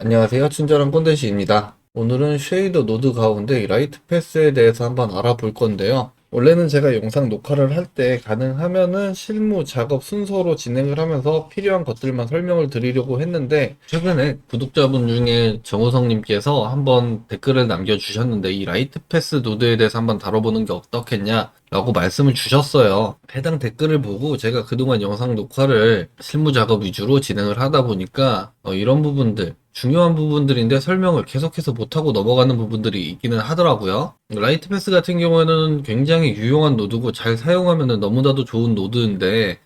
안녕하세요. 친절한 꼰대씨입니다. 오늘은 쉐이더 노드 가운데 이 라이트 패스에 대해서 한번 알아볼 건데요. 원래는 제가 영상 녹화를 할 때 가능하면은 실무 작업 순서로 진행을 하면서 필요한 것들만 설명을 드리려고 했는데, 최근에 구독자분 중에 정우성님께서 한번 댓글을 남겨주셨는데 이 라이트 패스 노드에 대해서 한번 다뤄보는 게 어떻겠냐 라고 말씀을 주셨어요. 해당 댓글을 보고 제가 그동안 영상 녹화를 실무 작업 위주로 진행을 하다 보니까 이런 부분들, 중요한 부분들인데 설명을 계속해서 못하고 넘어가는 부분들이 있기는 하더라고요. 라이트 패스 같은 경우에는 굉장히 유용한 노드고 잘 사용하면 너무나도 좋은 노드인데,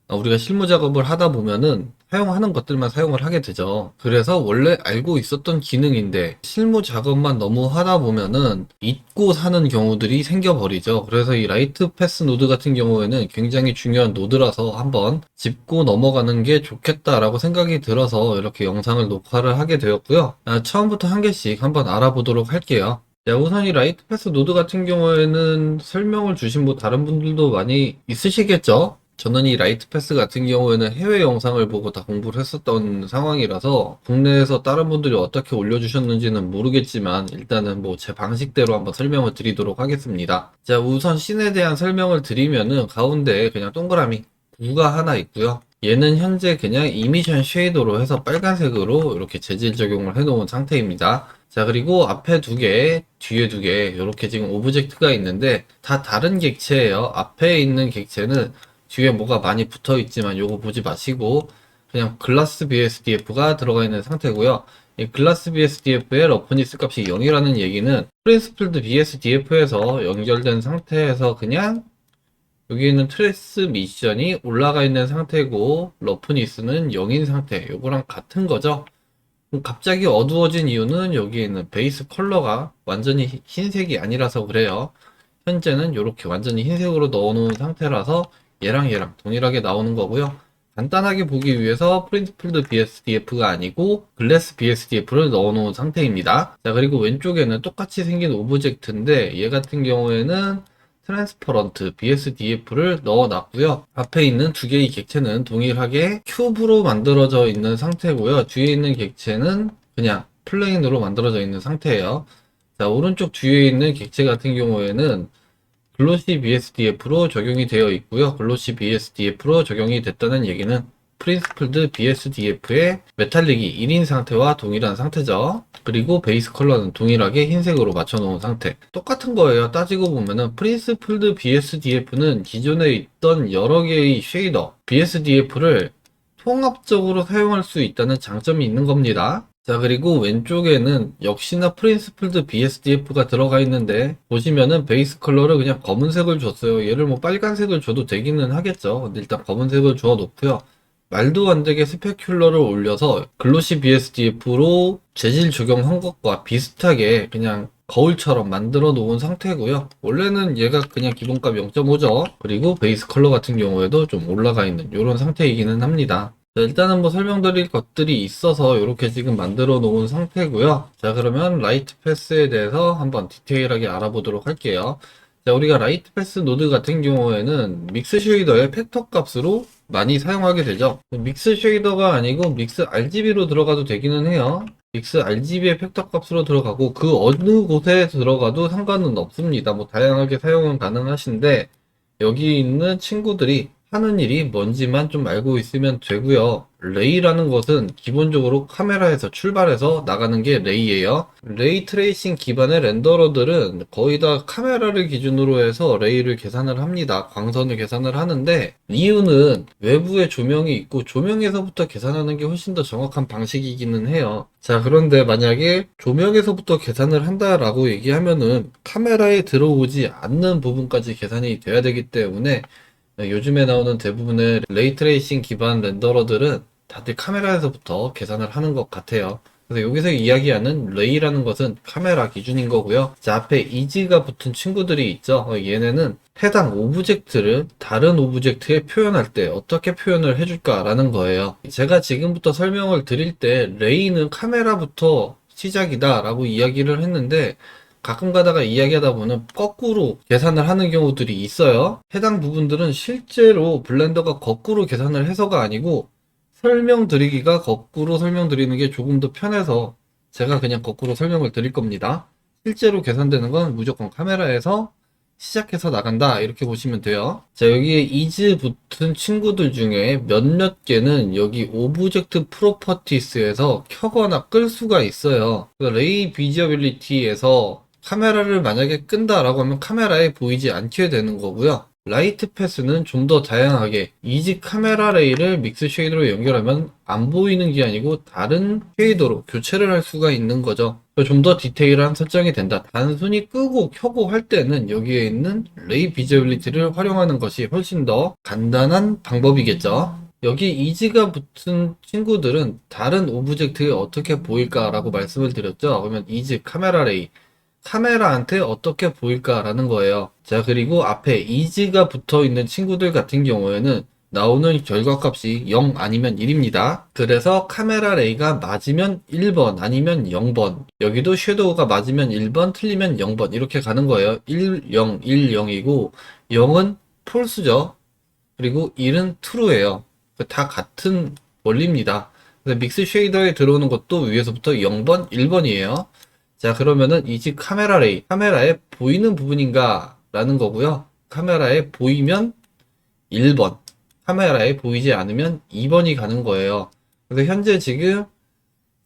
우리가 실무 작업을 하다 보면은 사용하는 것들만 사용을 하게 되죠. 그래서 원래 알고 있었던 기능인데 실무 작업만 너무 하다 보면은 잊고 사는 경우들이 생겨버리죠. 그래서 이 라이트 패스 노드 같은 경우에는 굉장히 중요한 노드라서 한번 짚고 넘어가는 게 좋겠다라고 생각이 들어서 이렇게 영상을 녹화를 하게 되었고요. 처음부터 한 개씩 한번 알아보도록 할게요. 자, 우선 이 라이트 패스 노드 같은 경우에는 설명을 주신 다른 분들도 많이 있으시겠죠? 저는 이 라이트 패스 같은 경우에는 해외 영상을 보고 다 공부를 했었던 상황이라서 국내에서 다른 분들이 어떻게 올려주셨는지는 모르겠지만 일단은 제 방식대로 한번 설명을 드리도록 하겠습니다. 자, 우선 씬에 대한 설명을 드리면은 가운데에 그냥 동그라미 9가 하나 있고요. 얘는 현재 그냥 이미션 쉐이더로 해서 빨간색으로 이렇게 재질 적용을 해놓은 상태입니다. 자, 그리고 앞에 두 개, 뒤에 두 개, 이렇게 지금 오브젝트가 있는데 다 다른 객체예요. 앞에 있는 객체는 뒤에 뭐가 많이 붙어 있지만 요거 보지 마시고 그냥 글라스 BSDF가 들어가 있는 상태고요. 이 글라스 BSDF의 러프니스 값이 0이라는 얘기는 프린스플드 BSDF에서 연결된 상태에서 그냥 여기 있는 트레스 미션이 올라가 있는 상태고 러프니스는 0인 상태, 요거랑 같은 거죠. 그럼 갑자기 어두워진 이유는 여기 있는 베이스 컬러가 완전히 흰색이 아니라서 그래요. 현재는 이렇게 완전히 흰색으로 넣어놓은 상태라서 얘랑 동일하게 나오는 거고요. 간단하게 보기 위해서 프린트필드 BSDF가 아니고 글래스 BSDF를 넣어놓은 상태입니다. 자, 그리고 왼쪽에는 똑같이 생긴 오브젝트인데 얘 같은 경우에는 트랜스퍼런트 BSDF를 넣어놨고요. 앞에 있는 두 개의 객체는 동일하게 큐브로 만들어져 있는 상태고요. 뒤에 있는 객체는 그냥 플레인으로 만들어져 있는 상태예요. 자, 오른쪽 뒤에 있는 객체 같은 경우에는 글로시 BSDF로 적용이 되어 있고요. 글로시 BSDF로 적용이 됐다는 얘기는 프린스플드 BSDF의 메탈릭이 1인 상태와 동일한 상태죠. 그리고 베이스 컬러는 동일하게 흰색으로 맞춰놓은 상태. 똑같은 거예요. 따지고 보면은 프린스플드 BSDF는 기존에 있던 여러 개의 쉐이더 BSDF를 통합적으로 사용할 수 있다는 장점이 있는 겁니다. 자, 그리고 왼쪽에는 역시나 프린스플드 BSDF가 들어가 있는데 보시면은 베이스 컬러를 그냥 검은색을 줬어요. 얘를 빨간색을 줘도 되기는 하겠죠. 근데 일단 검은색을 주어 놓고요. 말도 안 되게 스페큘러를 올려서 글로시 BSDF로 재질 적용한 것과 비슷하게 그냥 거울처럼 만들어 놓은 상태고요. 원래는 얘가 그냥 기본값 0.5죠. 그리고 베이스 컬러 같은 경우에도 좀 올라가 있는 이런 상태이기는 합니다. 자, 일단은 설명드릴 것들이 있어서 이렇게 지금 만들어 놓은 상태고요. 자, 그러면 라이트 패스에 대해서 한번 디테일하게 알아보도록 할게요. 자, 우리가 라이트 패스 노드 같은 경우에는 믹스 쉐이더의 팩터 값으로 많이 사용하게 되죠. 믹스 쉐이더가 아니고 믹스 RGB로 들어가도 되기는 해요. 믹스 RGB의 팩터 값으로 들어가고 그 어느 곳에 들어가도 상관은 없습니다. 다양하게 사용은 가능하신데 여기 있는 친구들이 하는 일이 뭔지만 좀 알고 있으면 되고요. 레이라는 것은 기본적으로 카메라에서 출발해서 나가는 게 레이예요. 레이 트레이싱 기반의 렌더러들은 거의 다 카메라를 기준으로 해서 레이를 계산을 합니다. 광선을 계산을 하는데 이유는 외부에 조명이 있고 조명에서부터 계산하는 게 훨씬 더 정확한 방식이기는 해요. 자, 그런데 만약에 조명에서부터 계산을 한다라고 얘기하면은 카메라에 들어오지 않는 부분까지 계산이 돼야 되기 때문에 요즘에 나오는 대부분의 레이트레이싱 기반 렌더러들은 다들 카메라에서부터 계산을 하는 것 같아요. 그래서 여기서 이야기하는 레이라는 것은 카메라 기준인 거고요. 자, 앞에 이즈가 붙은 친구들이 있죠. 얘네는 해당 오브젝트를 다른 오브젝트에 표현할 때 어떻게 표현을 해줄까라는 거예요. 제가 지금부터 설명을 드릴 때 레이는 카메라부터 시작이다 라고 이야기를 했는데 가끔 가다가 이야기하다 보면 거꾸로 계산을 하는 경우들이 있어요. 해당 부분들은 실제로 블렌더가 거꾸로 계산을 해서가 아니고 설명드리기가 거꾸로 설명드리는 게 조금 더 편해서 제가 그냥 거꾸로 설명을 드릴 겁니다. 실제로 계산되는 건 무조건 카메라에서 시작해서 나간다 이렇게 보시면 돼요. 자, 여기에 is 붙은 친구들 중에 몇몇 개는 여기 오브젝트 프로퍼티스에서 켜거나 끌 수가 있어요. 레이 비저빌리티에서 카메라를 만약에 끈다라고 하면 카메라에 보이지 않게 되는 거고요. 라이트 패스는 좀 더 다양하게 이지 카메라 레이를 믹스 쉐이더로 연결하면 안 보이는 게 아니고 다른 쉐이더로 교체를 할 수가 있는 거죠. 좀 더 디테일한 설정이 된다. 단순히 끄고 켜고 할 때는 여기에 있는 레이 비저빌리티를 활용하는 것이 훨씬 더 간단한 방법이겠죠. 여기 이지가 붙은 친구들은 다른 오브젝트에 어떻게 보일까라고 말씀을 드렸죠. 그러면 이지 카메라 레이 카메라한테 어떻게 보일까라는 거예요. 자, 그리고 앞에 이지가 붙어 있는 친구들 같은 경우에는 나오는 결과값이 0 아니면 1입니다. 그래서 카메라 레이가 맞으면 1번 아니면 0번. 여기도 섀도우가 맞으면 1번, 틀리면 0번. 이렇게 가는 거예요. 1, 0, 1, 0이고 0은 폴스죠. 그리고 1은 true예요. 다 같은 원리입니다. 그래서 믹스 쉐이더에 들어오는 것도 위에서부터 0번, 1번이에요. 자, 그러면은 이 집 카메라 레이, 카메라에 보이는 부분인가? 라는 거고요. 카메라에 보이면 1번, 카메라에 보이지 않으면 2번이 가는 거예요. 그래서 현재 지금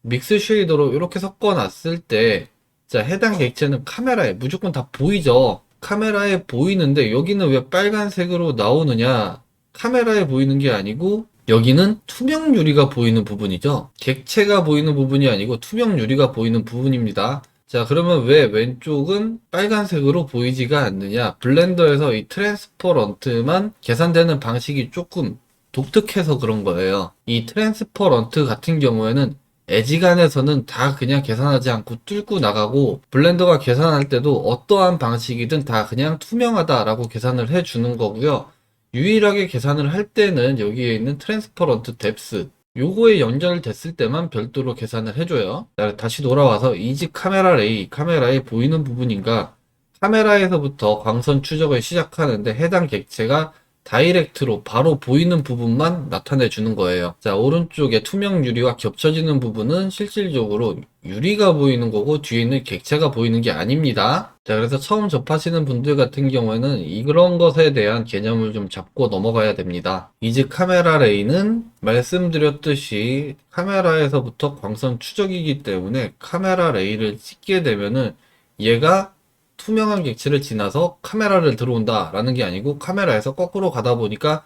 믹스 쉐이더로 이렇게 섞어 놨을 때, 자, 해당 객체는 카메라에 무조건 다 보이죠. 카메라에 보이는데 여기는 왜 빨간색으로 나오느냐? 카메라에 보이는 게 아니고 여기는 투명 유리가 보이는 부분이죠. 객체가 보이는 부분이 아니고 투명 유리가 보이는 부분입니다. 자, 그러면 왜 왼쪽은 빨간색으로 보이지가 않느냐? 블렌더에서 이 트랜스퍼런트만 계산되는 방식이 조금 독특해서 그런 거예요. 이 트랜스퍼런트 같은 경우에는 애지간에서는 다 그냥 계산하지 않고 뚫고 나가고 블렌더가 계산할 때도 어떠한 방식이든 다 그냥 투명하다라고 계산을 해주는 거고요. 유일하게 계산을 할 때는 여기에 있는 트랜스퍼런트 뎁스 요거에 연결됐을 때만 별도로 계산을 해줘요. 다시 돌아와서 이지 카메라 레이, 카메라에 보이는 부분인가 카메라에서부터 광선 추적을 시작하는데 해당 객체가 다이렉트로 바로 보이는 부분만 나타내 주는 거예요. 자, 오른쪽에 투명 유리와 겹쳐지는 부분은 실질적으로 유리가 보이는 거고 뒤에 있는 객체가 보이는 게 아닙니다. 자, 그래서 처음 접하시는 분들 같은 경우에는 이런 것에 대한 개념을 좀 잡고 넘어가야 됩니다. 이즈 카메라 레이는 말씀드렸듯이 카메라에서부터 광선 추적이기 때문에 카메라 레이를 찍게 되면은 얘가 투명한 객체를 지나서 카메라를 들어온다 라는 게 아니고 카메라에서 거꾸로 가다 보니까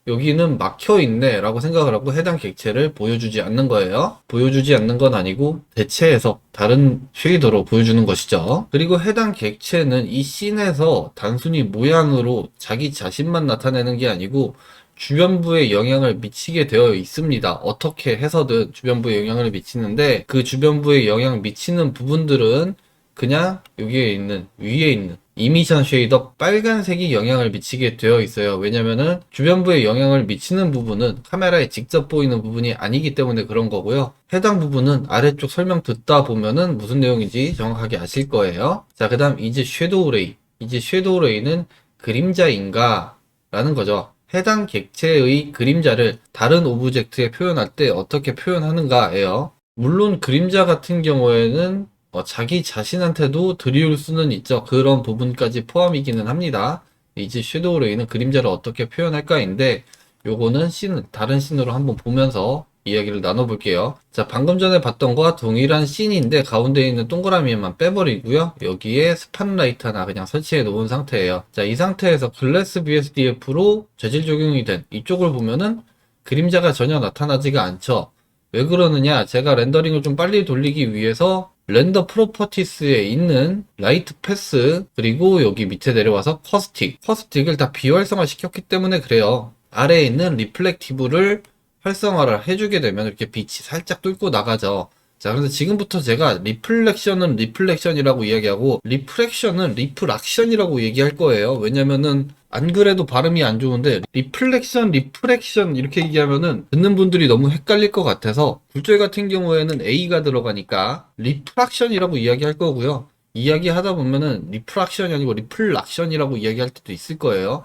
여기는 막혀 있네 라고 생각을 하고 해당 객체를 보여주지 않는 거예요. 보여주지 않는 건 아니고 대체해서 다른 쉐이더로 보여주는 것이죠. 그리고 해당 객체는 이 씬에서 단순히 모양으로 자기 자신만 나타내는 게 아니고 주변부에 영향을 미치게 되어 있습니다. 어떻게 해서든 주변부에 영향을 미치는데 그 주변부에 영향 미치는 부분들은 그냥 여기에 있는 위에 있는 이미션 쉐이더 빨간색이 영향을 미치게 되어 있어요. 왜냐면은 주변부에 영향을 미치는 부분은 카메라에 직접 보이는 부분이 아니기 때문에 그런 거고요. 해당 부분은 아래쪽 설명 듣다 보면은 무슨 내용인지 정확하게 아실 거예요. 자, 그 다음 이제 섀도우 레이. 이제 섀도우 레이는 그림자인가? 라는 거죠. 해당 객체의 그림자를 다른 오브젝트에 표현할 때 어떻게 표현하는가예요. 물론 그림자 같은 경우에는 자기 자신한테도 드리울 수는 있죠. 그런 부분까지 포함이기는 합니다. 이제 섀도우 레이는 그림자를 어떻게 표현할까인데 요거는 다른 씬으로 한번 보면서 이야기를 나눠볼게요. 자, 방금 전에 봤던 거와 동일한 씬인데 가운데 있는 동그라미만 빼버리고요. 여기에 스팟라이트 하나 그냥 설치해 놓은 상태예요. 자, 이 상태에서 글래스 BSDF로 재질 적용이 된 이쪽을 보면은 그림자가 전혀 나타나지가 않죠. 왜 그러느냐? 제가 렌더링을 좀 빨리 돌리기 위해서 렌더 프로퍼티스에 있는 라이트 패스 그리고 여기 밑에 내려와서 커스틱을 다 비활성화 시켰기 때문에 그래요. 아래에 있는 리플렉티브를 활성화를 해주게 되면 이렇게 빛이 살짝 뚫고 나가죠. 자, 그래서 지금부터 제가 리플렉션은 리플렉션이라고 이야기하고 리프렉션은 리프락션이라고 얘기할 거예요. 왜냐면은 안 그래도 발음이 안 좋은데 리플렉션, 리프렉션 이렇게 얘기하면은 듣는 분들이 너무 헷갈릴 것 같아서 굴절 같은 경우에는 A가 들어가니까 리프락션이라고 이야기할 거고요. 이야기하다 보면은 리프락션이 아니고 리플락션이라고 이야기할 때도 있을 거예요.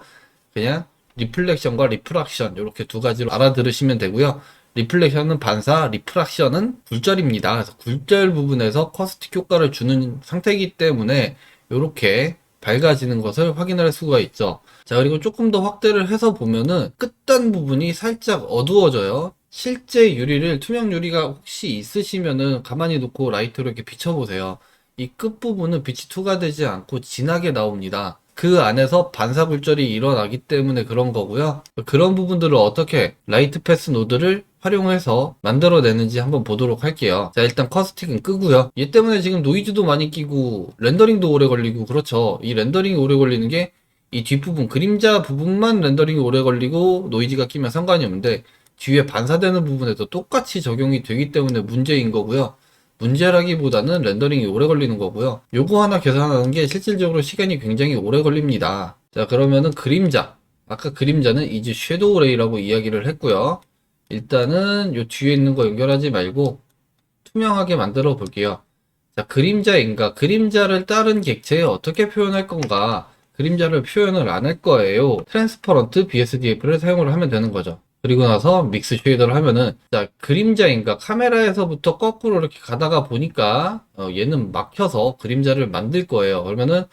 그냥 리플렉션과 리프락션 이렇게 두 가지로 알아들으시면 되고요. 리플렉션은 반사, 리프락션은 굴절입니다. 그래서 굴절 부분에서 커스틱 효과를 주는 상태이기 때문에 이렇게 밝아지는 것을 확인할 수가 있죠. 자, 그리고 조금 더 확대를 해서 보면은 끝단 부분이 살짝 어두워져요. 실제 유리를, 투명 유리가 혹시 있으시면은 가만히 놓고 라이트로 이렇게 비춰보세요. 이 끝부분은 빛이 투과되지 않고 진하게 나옵니다. 그 안에서 반사 굴절이 일어나기 때문에 그런 거고요. 그런 부분들을 어떻게 라이트 패스 노드를 활용해서 만들어내는지 한번 보도록 할게요. 자, 일단 커스틱은 끄고요. 얘 때문에 지금 노이즈도 많이 끼고 렌더링도 오래 걸리고 그렇죠. 이 렌더링이 오래 걸리는 게 이 뒷부분, 그림자 부분만 렌더링이 오래 걸리고 노이즈가 끼면 상관이 없는데 뒤에 반사되는 부분에도 똑같이 적용이 되기 때문에 문제인 거고요. 문제라기보다는 렌더링이 오래 걸리는 거고요. 요거 하나 계산하는 게 실질적으로 시간이 굉장히 오래 걸립니다. 자, 그러면은 그림자. 아까 그림자는 이제 섀도우 레이라고 이야기를 했고요. 일단은 요 뒤에 있는 거 연결하지 말고 투명하게 만들어 볼게요. 자, 그림자인가? 그림자를 다른 객체에 어떻게 표현할 건가? 그림자를 표현을 안 할 거예요. 트랜스퍼런트 BSDF를 사용을 하면 되는 거죠. 그리고 나서 믹스 쉐이더를 하면은, 자, 그림자인가? 카메라에서부터 거꾸로 이렇게 가다가 보니까 얘는 막혀서 그림자를 만들 거예요. 그러면은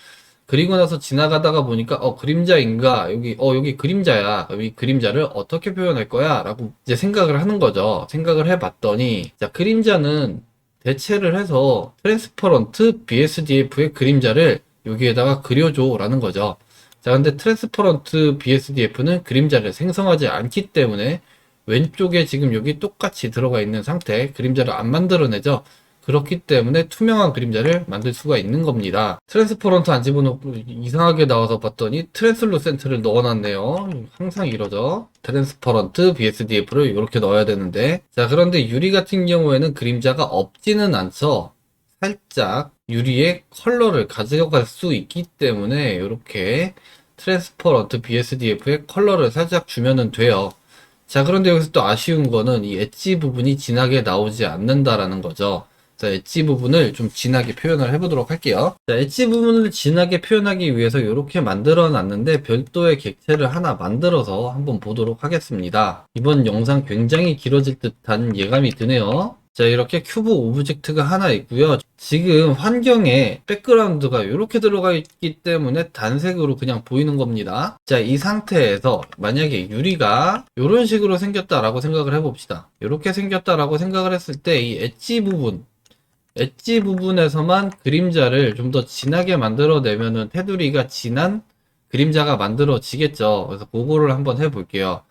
그리고 나서 지나가다가 보니까 그림자인가? 여기 그림자야. 이 그림자를 어떻게 표현할 거야? 라고 이제 생각을 하는 거죠. 생각을 해봤더니, 자, 그림자는 대체를 해서 트랜스퍼런트 BSDF의 그림자를 여기에다가 그려줘 라는 거죠. 자, 근데 트랜스퍼런트 BSDF는 그림자를 생성하지 않기 때문에 왼쪽에 지금 여기 똑같이 들어가 있는 상태, 그림자를 안 만들어내죠. 그렇기 때문에 투명한 그림자를 만들 수가 있는 겁니다. 트랜스퍼런트 안 집어넣고 이상하게 나와서 봤더니 트랜슬루센트를 넣어놨네요. 항상 이러죠. 트랜스퍼런트 BSDF를 이렇게 넣어야 되는데, 자, 그런데 유리 같은 경우에는 그림자가 없지는 않죠. 살짝 유리의 컬러를 가져갈 수 있기 때문에 이렇게 트랜스퍼런트 BSDF의 컬러를 살짝 주면은 돼요. 자, 그런데 여기서 또 아쉬운 거는 이 엣지 부분이 진하게 나오지 않는다라는 거죠. 자, 엣지 부분을 좀 진하게 표현을 해보도록 할게요. 자, 엣지 부분을 진하게 표현하기 위해서 이렇게 만들어 놨는데 별도의 객체를 하나 만들어서 한번 보도록 하겠습니다. 이번 영상 굉장히 길어질 듯한 예감이 드네요. 자, 이렇게 큐브 오브젝트가 하나 있고요. 지금 환경에 백그라운드가 이렇게 들어가 있기 때문에 단색으로 그냥 보이는 겁니다. 자, 이 상태에서 만약에 유리가 이런 식으로 생겼다라고 생각을 해봅시다. 이렇게 생겼다라고 생각을 했을 때 이 엣지 부분에서만 그림자를 좀 더 진하게 만들어내면은 테두리가 진한 그림자가 만들어지겠죠. 그래서 그거를 한번 해볼게요.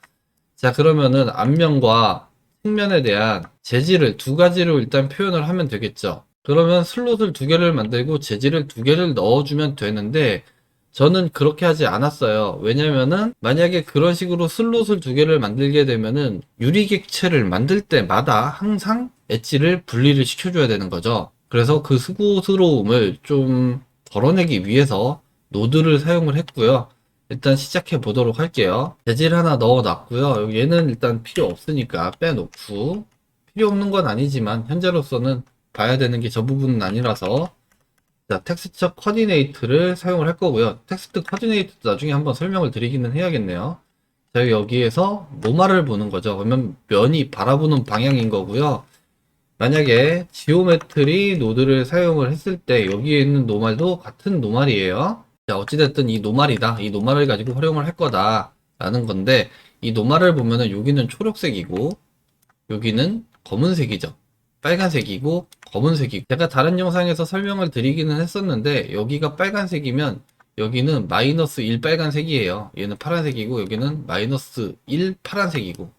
자, 그러면은 앞면과 측면에 대한 재질을 두 가지로 일단 표현을 하면 되겠죠. 그러면 슬롯을 두 개를 만들고 재질을 두 개를 넣어주면 되는데 저는 그렇게 하지 않았어요. 왜냐면은 만약에 그런 식으로 슬롯을 두 개를 만들게 되면은 유리객체를 만들 때마다 항상 엣지를 분리를 시켜줘야 되는 거죠. 그래서 그 수고스러움을 좀 덜어내기 위해서 노드를 사용을 했고요. 일단 시작해 보도록 할게요. 재질 하나 넣어 놨고요. 얘는 일단 필요 없으니까 빼놓고, 필요 없는 건 아니지만 현재로서는 봐야 되는 게 저 부분은 아니라서, 자, 텍스처 코디네이트를 사용을 할 거고요. 텍스트 코디네이트도 나중에 한번 설명을 드리기는 해야겠네요. 자, 여기에서 노말을 보는 거죠. 그러면 면이 바라보는 방향인 거고요. 만약에 지오메트리 노드를 사용을 했을 때 여기에 있는 노말도 같은 노말이에요. 자, 어찌됐든 이 노말이다. 이 노말을 가지고 활용을 할 거다. 라는 건데, 이 노말을 보면은 여기는 초록색이고, 여기는 검은색이죠. 빨간색이고, 검은색이고. 제가 다른 영상에서 설명을 드리기는 했었는데, 여기가 빨간색이면, 여기는 마이너스 1 빨간색이에요. 얘는 파란색이고, 여기는 마이너스 1 파란색이고.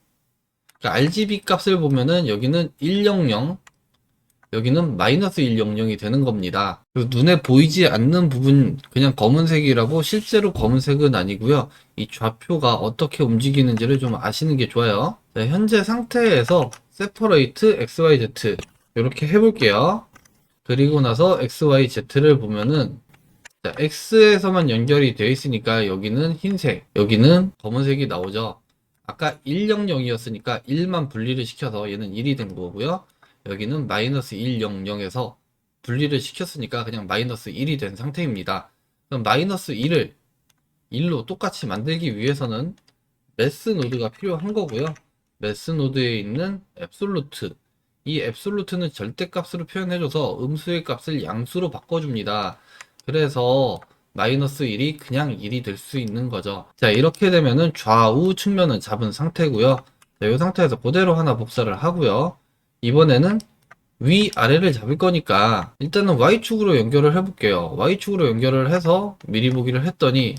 그러니까 RGB 값을 보면은 여기는 100, 여기는 마이너스 100이 되는 겁니다. 눈에 보이지 않는 부분 그냥 검은색이라고 실제로 검은색은 아니고요. 이 좌표가 어떻게 움직이는지를 좀 아시는 게 좋아요. 자, 현재 상태에서 세퍼레이트 XYZ 이렇게 해볼게요. 그리고 나서 XYZ를 보면은 자, X에서만 연결이 되어 있으니까 여기는 흰색, 여기는 검은색이 나오죠. 아까 100이었으니까 1만 분리를 시켜서 얘는 1이 된 거고요. 여기는 마이너스 100에서 분리를 시켰으니까 그냥 마이너스 1이 된 상태입니다. 그럼 마이너스 1을 1로 똑같이 만들기 위해서는 매스 노드가 필요한 거고요. 매스 노드에 있는 앱솔루트. 이 앱솔루트는 절대값으로 표현해줘서 음수의 값을 양수로 바꿔줍니다. 그래서 마이너스 1이 그냥 1이 될 수 있는 거죠. 자, 이렇게 되면은 좌우 측면은 잡은 상태고요. 자, 이 상태에서 그대로 하나 복사를 하고요. 이번에는 위아래를 잡을 거니까 일단은 Y축으로 연결을 해볼게요. Y축으로 연결을 해서 미리 보기를 했더니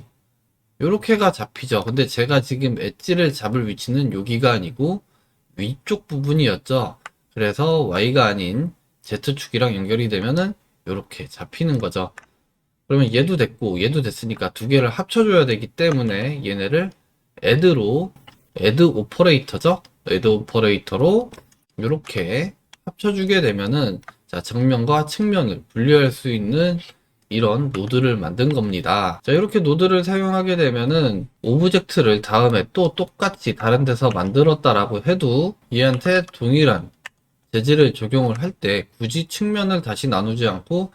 요렇게가 잡히죠. 근데 제가 지금 엣지를 잡을 위치는 여기가 아니고 위쪽 부분이었죠. 그래서 Y가 아닌 Z축이랑 연결이 되면은 요렇게 잡히는 거죠. 그러면 얘도 됐고 얘도 됐으니까 두 개를 합쳐줘야 되기 때문에 얘네를 add로 add 오퍼레이터죠. add 오퍼레이터로 요렇게 합쳐주게 되면은 자, 정면과 측면을 분리할 수 있는 이런 노드를 만든 겁니다. 자, 이렇게 노드를 사용하게 되면은 오브젝트를 다음에 또 똑같이 다른 데서 만들었다라고 해도 얘한테 동일한 재질을 적용을 할 때 굳이 측면을 다시 나누지 않고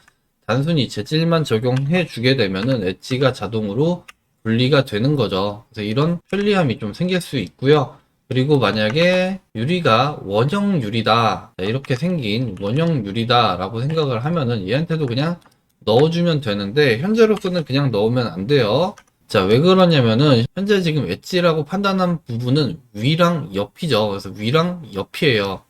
단순히 재질만 적용해 주게 되면은 엣지가 자동으로 분리가 되는 거죠. 그래서 이런 편리함이 좀 생길 수 있고요. 그리고 만약에 유리가 원형 유리다, 이렇게 생긴 원형 유리다 라고 생각을 하면은 얘한테도 그냥 넣어주면 되는데 현재로서는 그냥 넣으면 안 돼요. 자, 왜 그러냐면은 현재 지금 엣지라고 판단한 부분은 위랑 옆이죠. 그래서 위랑 옆이에요.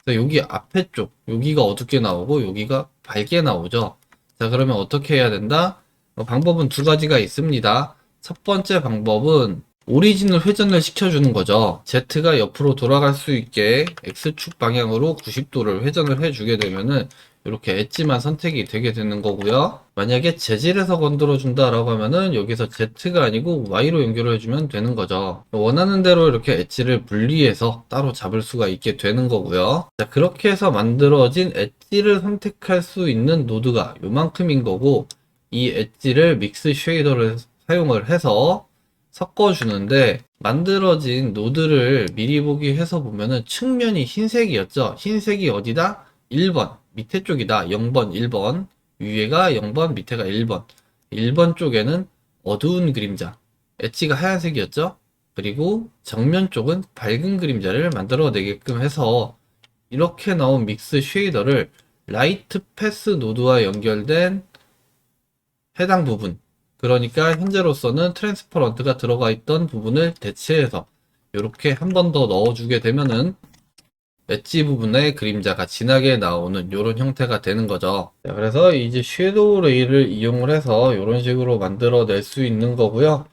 그래서 여기 앞에 쪽, 여기가 어둡게 나오고 여기가 밝게 나오죠. 자, 그러면 어떻게 해야 된다? 방법은 두 가지가 있습니다. 첫 번째 방법은 오리진을 회전을 시켜주는 거죠. Z가 옆으로 돌아갈 수 있게 X축 방향으로 90도를 회전을 해주게 되면은 이렇게 엣지만 선택이 되게 되는 거고요. 만약에 재질에서 건드려 준다라고 하면은 여기서 Z가 아니고 Y로 연결을 해주면 되는 거죠. 원하는 대로 이렇게 엣지를 분리해서 따로 잡을 수가 있게 되는 거고요. 자, 그렇게 해서 만들어진 엣지를 선택할 수 있는 노드가 요만큼인 거고 이 엣지를 믹스 쉐이더를 사용을 해서 섞어주는데 만들어진 노드를 미리 보기 해서 보면은 측면이 흰색이었죠. 흰색이 어디다? 1번 밑에 쪽이다. 0번 1번 위에가 0번 밑에가 1번 1번 쪽에는 어두운 그림자 엣지가 하얀색이었죠. 그리고 정면 쪽은 밝은 그림자를 만들어내게끔 해서 이렇게 나온 믹스 쉐이더를 라이트 패스 노드와 연결된 해당 부분, 그러니까 현재로서는 트랜스퍼런트가 들어가 있던 부분을 대체해서 이렇게 한 번 더 넣어주게 되면은 엣지 부분에 그림자가 진하게 나오는 이런 형태가 되는 거죠. 자, 그래서 이제 섀도우 레이를 이용을 해서 이런 식으로 만들어낼 수 있는 거고요.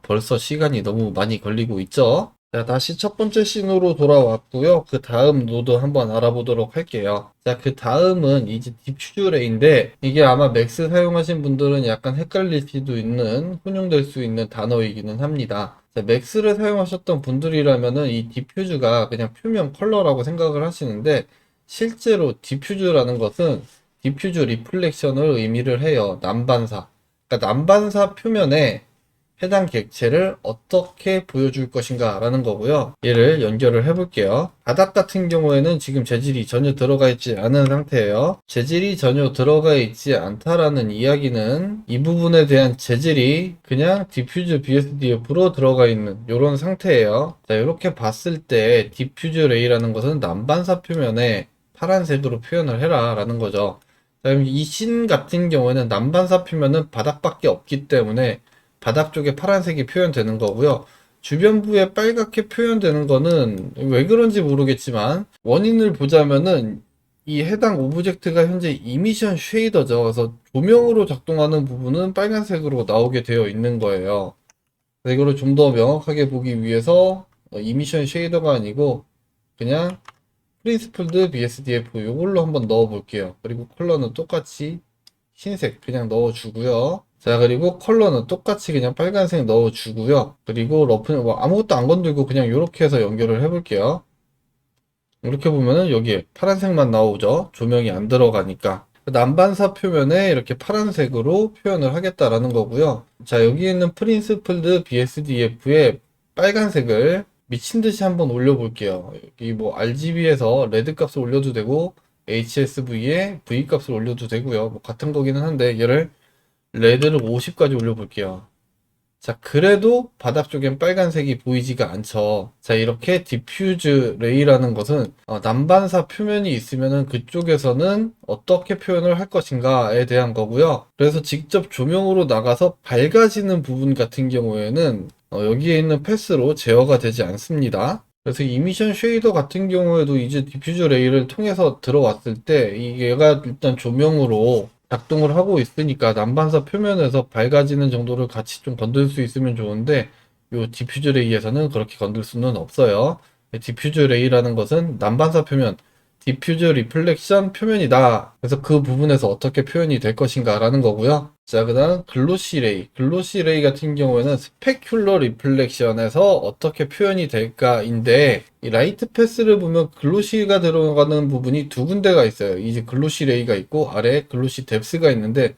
벌써 시간이 너무 많이 걸리고 있죠. 자, 다시 첫 번째 씬으로 돌아왔고요. 그 다음 노드 한번 알아보도록 할게요. 자, 그 다음은 이제 디퓨즈 레이인데 이게 아마 맥스 사용하신 분들은 약간 헷갈릴 수도 있는 혼용될 수 있는 단어이기는 합니다. 자, 맥스를 사용하셨던 분들이라면은 이 디퓨즈가 그냥 표면 컬러라고 생각을 하시는데 실제로 디퓨즈라는 것은 디퓨즈 리플렉션을 의미를 해요. 난반사. 그러니까 난반사 표면에 해당 객체를 어떻게 보여줄 것인가 라는 거고요. 얘를 연결을 해볼게요. 바닥 같은 경우에는 지금 재질이 전혀 들어가 있지 않은 상태예요. 재질이 전혀 들어가 있지 않다라는 이야기는 이 부분에 대한 재질이 그냥 디퓨즈 BSDF로 들어가 있는 이런 상태예요. 자, 이렇게 봤을 때 디퓨즈 레이라는 것은 난반사 표면에 파란색으로 표현을 해라 라는 거죠. 자, 그럼 이 신 같은 경우에는 난반사 표면은 바닥밖에 없기 때문에 바닥 쪽에 파란색이 표현되는 거고요. 주변부에 빨갛게 표현되는 거는 왜 그런지 모르겠지만 원인을 보자면은 이 해당 오브젝트가 현재 이미션 쉐이더죠. 그래서 조명으로 작동하는 부분은 빨간색으로 나오게 되어 있는 거예요. 이거를 좀 더 명확하게 보기 위해서 이미션 쉐이더가 아니고 그냥 프린스플드 BSDF 이걸로 한번 넣어 볼게요. 그리고 컬러는 똑같이 흰색 그냥 넣어 주고요. 자, 그리고 컬러는 똑같이 그냥 빨간색 넣어 주고요. 그리고 러프는 뭐 아무것도 안 건들고 그냥 이렇게 해서 연결을 해 볼게요. 이렇게 보면은 여기에 파란색만 나오죠. 조명이 안 들어가니까. 난반사 표면에 이렇게 파란색으로 표현을 하겠다라는 거고요. 자, 여기 있는 프린스플드 BSDF에 빨간색을 미친 듯이 한번 올려볼게요. 여기 뭐 RGB에서 레드 값을 올려도 되고 HSV에 V 값을 올려도 되고요. 뭐 같은 거기는 한데 얘를 레드를 50까지 올려볼게요. 자, 그래도 바닥 쪽엔 빨간색이 보이지가 않죠. 자, 이렇게 디퓨즈 레이라는 것은 난반사 표면이 있으면은 그쪽에서는 어떻게 표현을 할 것인가에 대한 거고요. 그래서 직접 조명으로 나가서 밝아지는 부분 같은 경우에는 여기에 있는 패스로 제어가 되지 않습니다. 그래서 이미션 쉐이더 같은 경우에도 이제 디퓨즈 레이를 통해서 들어왔을 때 얘가 일단 조명으로 작동을 하고 있으니까 난반사 표면에서 밝아지는 정도를 같이 좀 건들 수 있으면 좋은데 요 디퓨즈 레이에서는 그렇게 건들 수는 없어요. 디퓨즈 레이라는 것은 난반사 표면, 디퓨즈 리플렉션 표면이다. 그래서 그 부분에서 어떻게 표현이 될 것인가 라는 거고요. 자, 그 다음 글로시 레이. 글로시 레이 같은 경우에는 스페큘러 리플렉션에서 어떻게 표현이 될까인데 이 라이트 패스를 보면 글로시가 들어가는 부분이 두 군데가 있어요. 이제 글로시 레이가 있고 아래에 글로시 뎁스가 있는데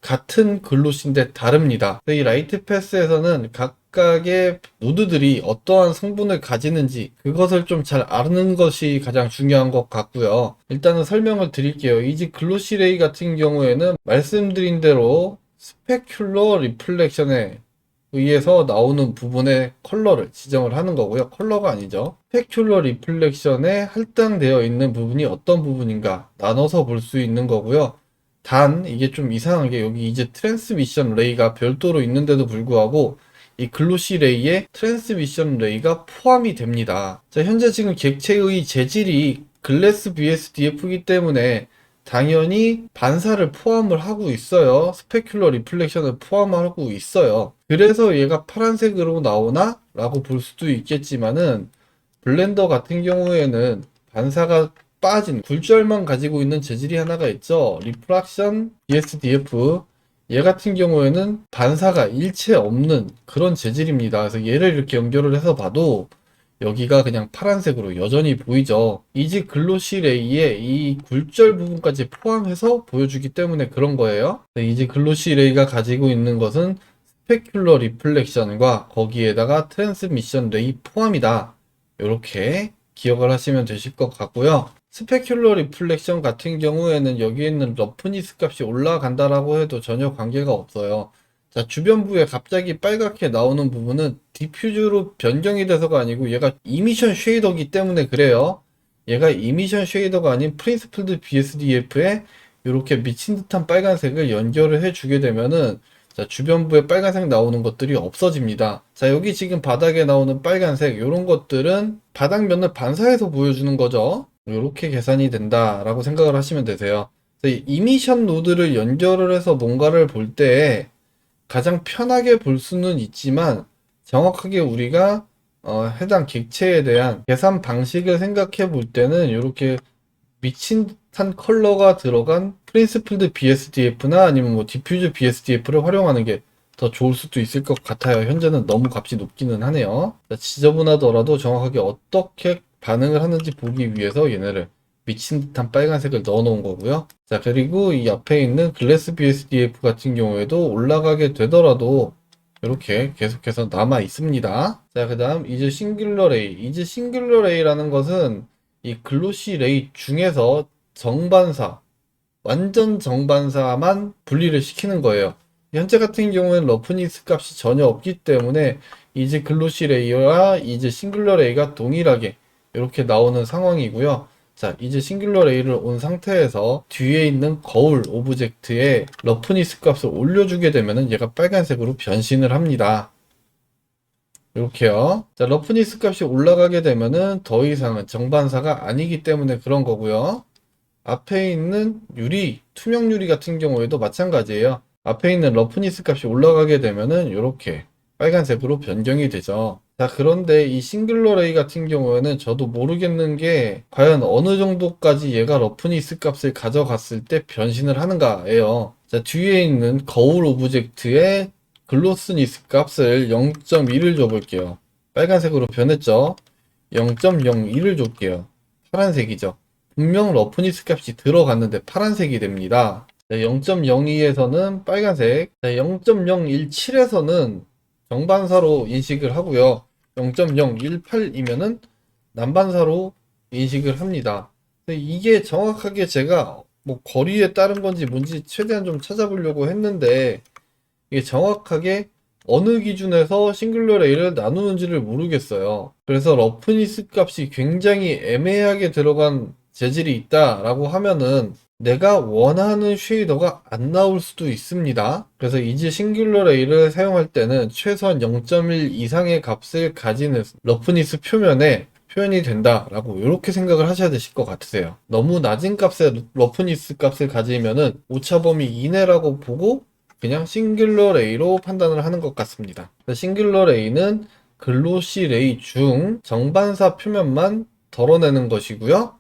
같은 글로시인데 다릅니다. 이 라이트 패스에서는 각각의 노드들이 어떠한 성분을 가지는지 그것을 좀 잘 아는 것이 가장 중요한 것 같고요. 일단은 설명을 드릴게요. 이지 글로시 레이 같은 경우에는 말씀드린 대로 스페큘러 리플렉션에 의해서 나오는 부분의 컬러를 지정을 하는 거고요. 컬러가 아니죠. 스페큘러 리플렉션에 할당되어 있는 부분이 어떤 부분인가 나눠서 볼 수 있는 거고요. 단 이게 좀 이상한 게 여기 이제 트랜스미션 레이가 별도로 있는데도 불구하고 이 글로시 레이에 트랜스미션 레이가 포함이 됩니다. 자, 현재 지금 객체의 재질이 글래스 BSDF이기 때문에 당연히 반사를 포함을 하고 있어요. 스페큘러 리플렉션을 포함하고 있어요. 그래서 얘가 파란색으로 나오나? 라고 볼 수도 있겠지만은 블렌더 같은 경우에는 반사가 빠진 굴절만 가지고 있는 재질이 하나가 있죠. 리프락션 BSDF. 얘 같은 경우에는 반사가 일체 없는 그런 재질입니다. 그래서 얘를 이렇게 연결을 해서 봐도 여기가 그냥 파란색으로 여전히 보이죠. 이지 글로시 레이에 이 굴절 부분까지 포함해서 보여주기 때문에 그런 거예요. 이지 글로시 레이가 가지고 있는 것은 스페큘러 리플렉션과 거기에다가 트랜스미션 레이 포함이다. 이렇게 기억을 하시면 되실 것 같고요. 스페큘러 리플렉션 같은 경우에는 여기에 있는 러프니스 값이 올라간다라고 해도 전혀 관계가 없어요. 자, 주변부에 갑자기 빨갛게 나오는 부분은 디퓨즈로 변경이 돼서가 아니고 얘가 이미션 쉐이더기 때문에 그래요. 얘가 이미션 쉐이더가 아닌 프린시플드 BSDF에 이렇게 미친 듯한 빨간색을 연결을 해주게 되면은 자, 주변부에 빨간색 나오는 것들이 없어집니다. 자, 여기 지금 바닥에 나오는 빨간색 이런 것들은 바닥면을 반사해서 보여주는 거죠. 이렇게 계산이 된다라고 생각을 하시면 되세요. 이미션 노드를 연결을 해서 뭔가를 볼 때 가장 편하게 볼 수는 있지만 정확하게 우리가 해당 객체에 대한 계산 방식을 생각해 볼 때는 이렇게 미친 듯한 컬러가 들어간 프린시플드 BSDF나 아니면 뭐 디퓨즈 BSDF를 활용하는 게 더 좋을 수도 있을 것 같아요. 현재는 너무 값이 높기는 하네요. 지저분하더라도 정확하게 어떻게 반응을 하는지 보기 위해서 얘네를 미친 듯한 빨간색을 넣어 놓은 거고요. 자, 그리고 이 앞에 있는 글래스 BSDF 같은 경우에도 올라가게 되더라도 이렇게 계속해서 남아 있습니다. 자, 그 다음 이즈 싱귤러 레이. 이즈 싱귤러 레이라는 것은 이 글로시 레이 중에서 정반사, 완전 정반사만 분리를 시키는 거예요. 현재 같은 경우에는 러프니스 값이 전혀 없기 때문에 이제 글로시 레이와 이제 싱글러 레이가 동일하게 이렇게 나오는 상황이고요. 자, 이제 싱글러 레이를 온 상태에서 뒤에 있는 거울 오브젝트에 러프니스 값을 올려주게 되면은 얘가 빨간색으로 변신을 합니다. 이렇게요. 자, 러프니스 값이 올라가게 되면은 더 이상은 정반사가 아니기 때문에 그런 거고요. 앞에 있는 유리, 투명 유리 같은 경우에도 마찬가지예요. 앞에 있는 러프니스 값이 올라가게 되면은 이렇게 빨간색으로 변경이 되죠. 자, 그런데 이 싱글러 레이 같은 경우에는 저도 모르겠는 게 과연 어느 정도까지 얘가 러프니스 값을 가져갔을 때 변신을 하는가예요. 자, 뒤에 있는 거울 오브젝트에 글로스니스 값을 0.1을 줘볼게요. 빨간색으로 변했죠. 0.01을 줄게요. 파란색이죠. 분명 러프니스 값이 들어갔는데 파란색이 됩니다. 0.02에서는 빨간색, 0.017에서는 정반사로 인식을 하고요. 0.018이면은 난반사로 인식을 합니다. 이게 정확하게 제가 뭐 거리에 따른 건지 뭔지 최대한 좀 찾아보려고 했는데 이게 정확하게 어느 기준에서 싱귤러 레이를 나누는지를 모르겠어요. 그래서 러프니스 값이 굉장히 애매하게 들어간 재질이 있다라고 하면은 내가 원하는 쉐이더가 안 나올 수도 있습니다. 그래서 이지 싱귤러 레이를 사용할 때는 최소한 0.1 이상의 값을 가지는 러프니스 표면에 표현이 된다라고 이렇게 생각을 하셔야 되실 것 같으세요. 너무 낮은 값의 러프니스 값을 가지면은 오차범위 이내라고 보고 그냥 싱귤러 레이로 판단을 하는 것 같습니다. 싱귤러 레이는 글로시 레이 중 정반사 표면만 덜어내는 것이고요.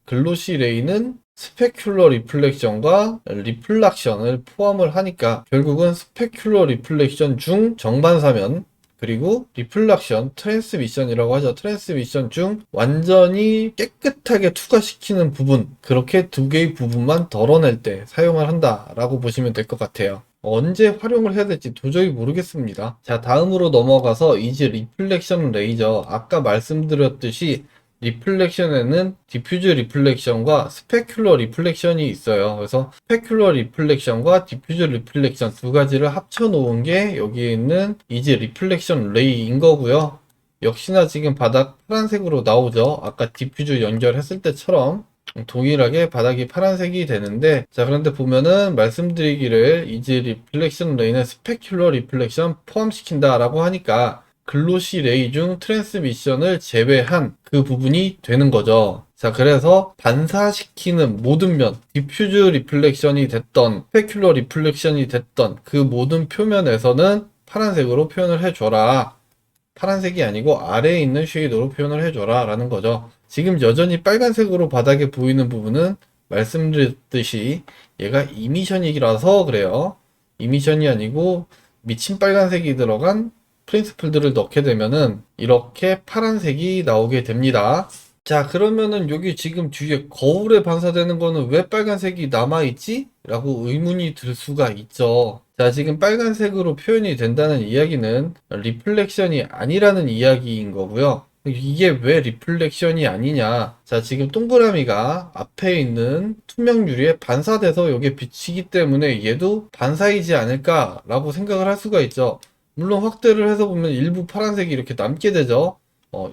글로시 레이는 스페큘러 리플렉션과 리플락션을 포함을 하니까 결국은 스페큘러 리플렉션 중 정반사면, 그리고 리플락션, 트랜스미션이라고 하죠. 트랜스미션 중 완전히 깨끗하게 투과시키는 부분, 그렇게 두 개의 부분만 덜어낼 때 사용을 한다라고 보시면 될 것 같아요. 언제 활용을 해야 될지 도저히 모르겠습니다. 자, 다음으로 넘어가서 이제 리플렉션 레이저. 아까 말씀드렸듯이 리플렉션에는 디퓨즈 리플렉션과 스페큘러 리플렉션이 있어요. 그래서 스페큘러 리플렉션과 디퓨즈 리플렉션 두 가지를 합쳐 놓은 게 여기에 있는 이제 리플렉션 레이인 거고요. 역시나 지금 바닥 파란색으로 나오죠. 아까 디퓨즈 연결했을 때처럼 동일하게 바닥이 파란색이 되는데, 자, 그런데 보면은 말씀드리기를 이제 리플렉션 레이는 스페큘러 리플렉션 포함시킨다 라고 하니까 글로시 레이 중 트랜스미션을 제외한 그 부분이 되는 거죠. 자, 그래서 반사시키는 모든 면, 디퓨즈 리플렉션이 됐던 스페큘러 리플렉션이 됐던 그 모든 표면에서는 파란색으로 표현을 해줘라. 파란색이 아니고 아래에 있는 쉐이더로 표현을 해줘라 라는 거죠. 지금 여전히 빨간색으로 바닥에 보이는 부분은 말씀드렸듯이 얘가 이미션이라서 그래요. 이미션이 아니고 미친 빨간색이 들어간 프린스플들을 넣게 되면은 이렇게 파란색이 나오게 됩니다. 자, 그러면은 여기 지금 뒤에 거울에 반사되는 거는 왜 빨간색이 남아있지? 라고 의문이 들 수가 있죠. 자, 지금 빨간색으로 표현이 된다는 이야기는 리플렉션이 아니라는 이야기인 거고요. 이게 왜 리플렉션이 아니냐? 자, 지금 동그라미가 앞에 있는 투명 유리에 반사돼서 여기에 비치기 때문에 얘도 반사이지 않을까라고 생각을 할 수가 있죠. 물론 확대를 해서 보면 일부 파란색이 이렇게 남게 되죠.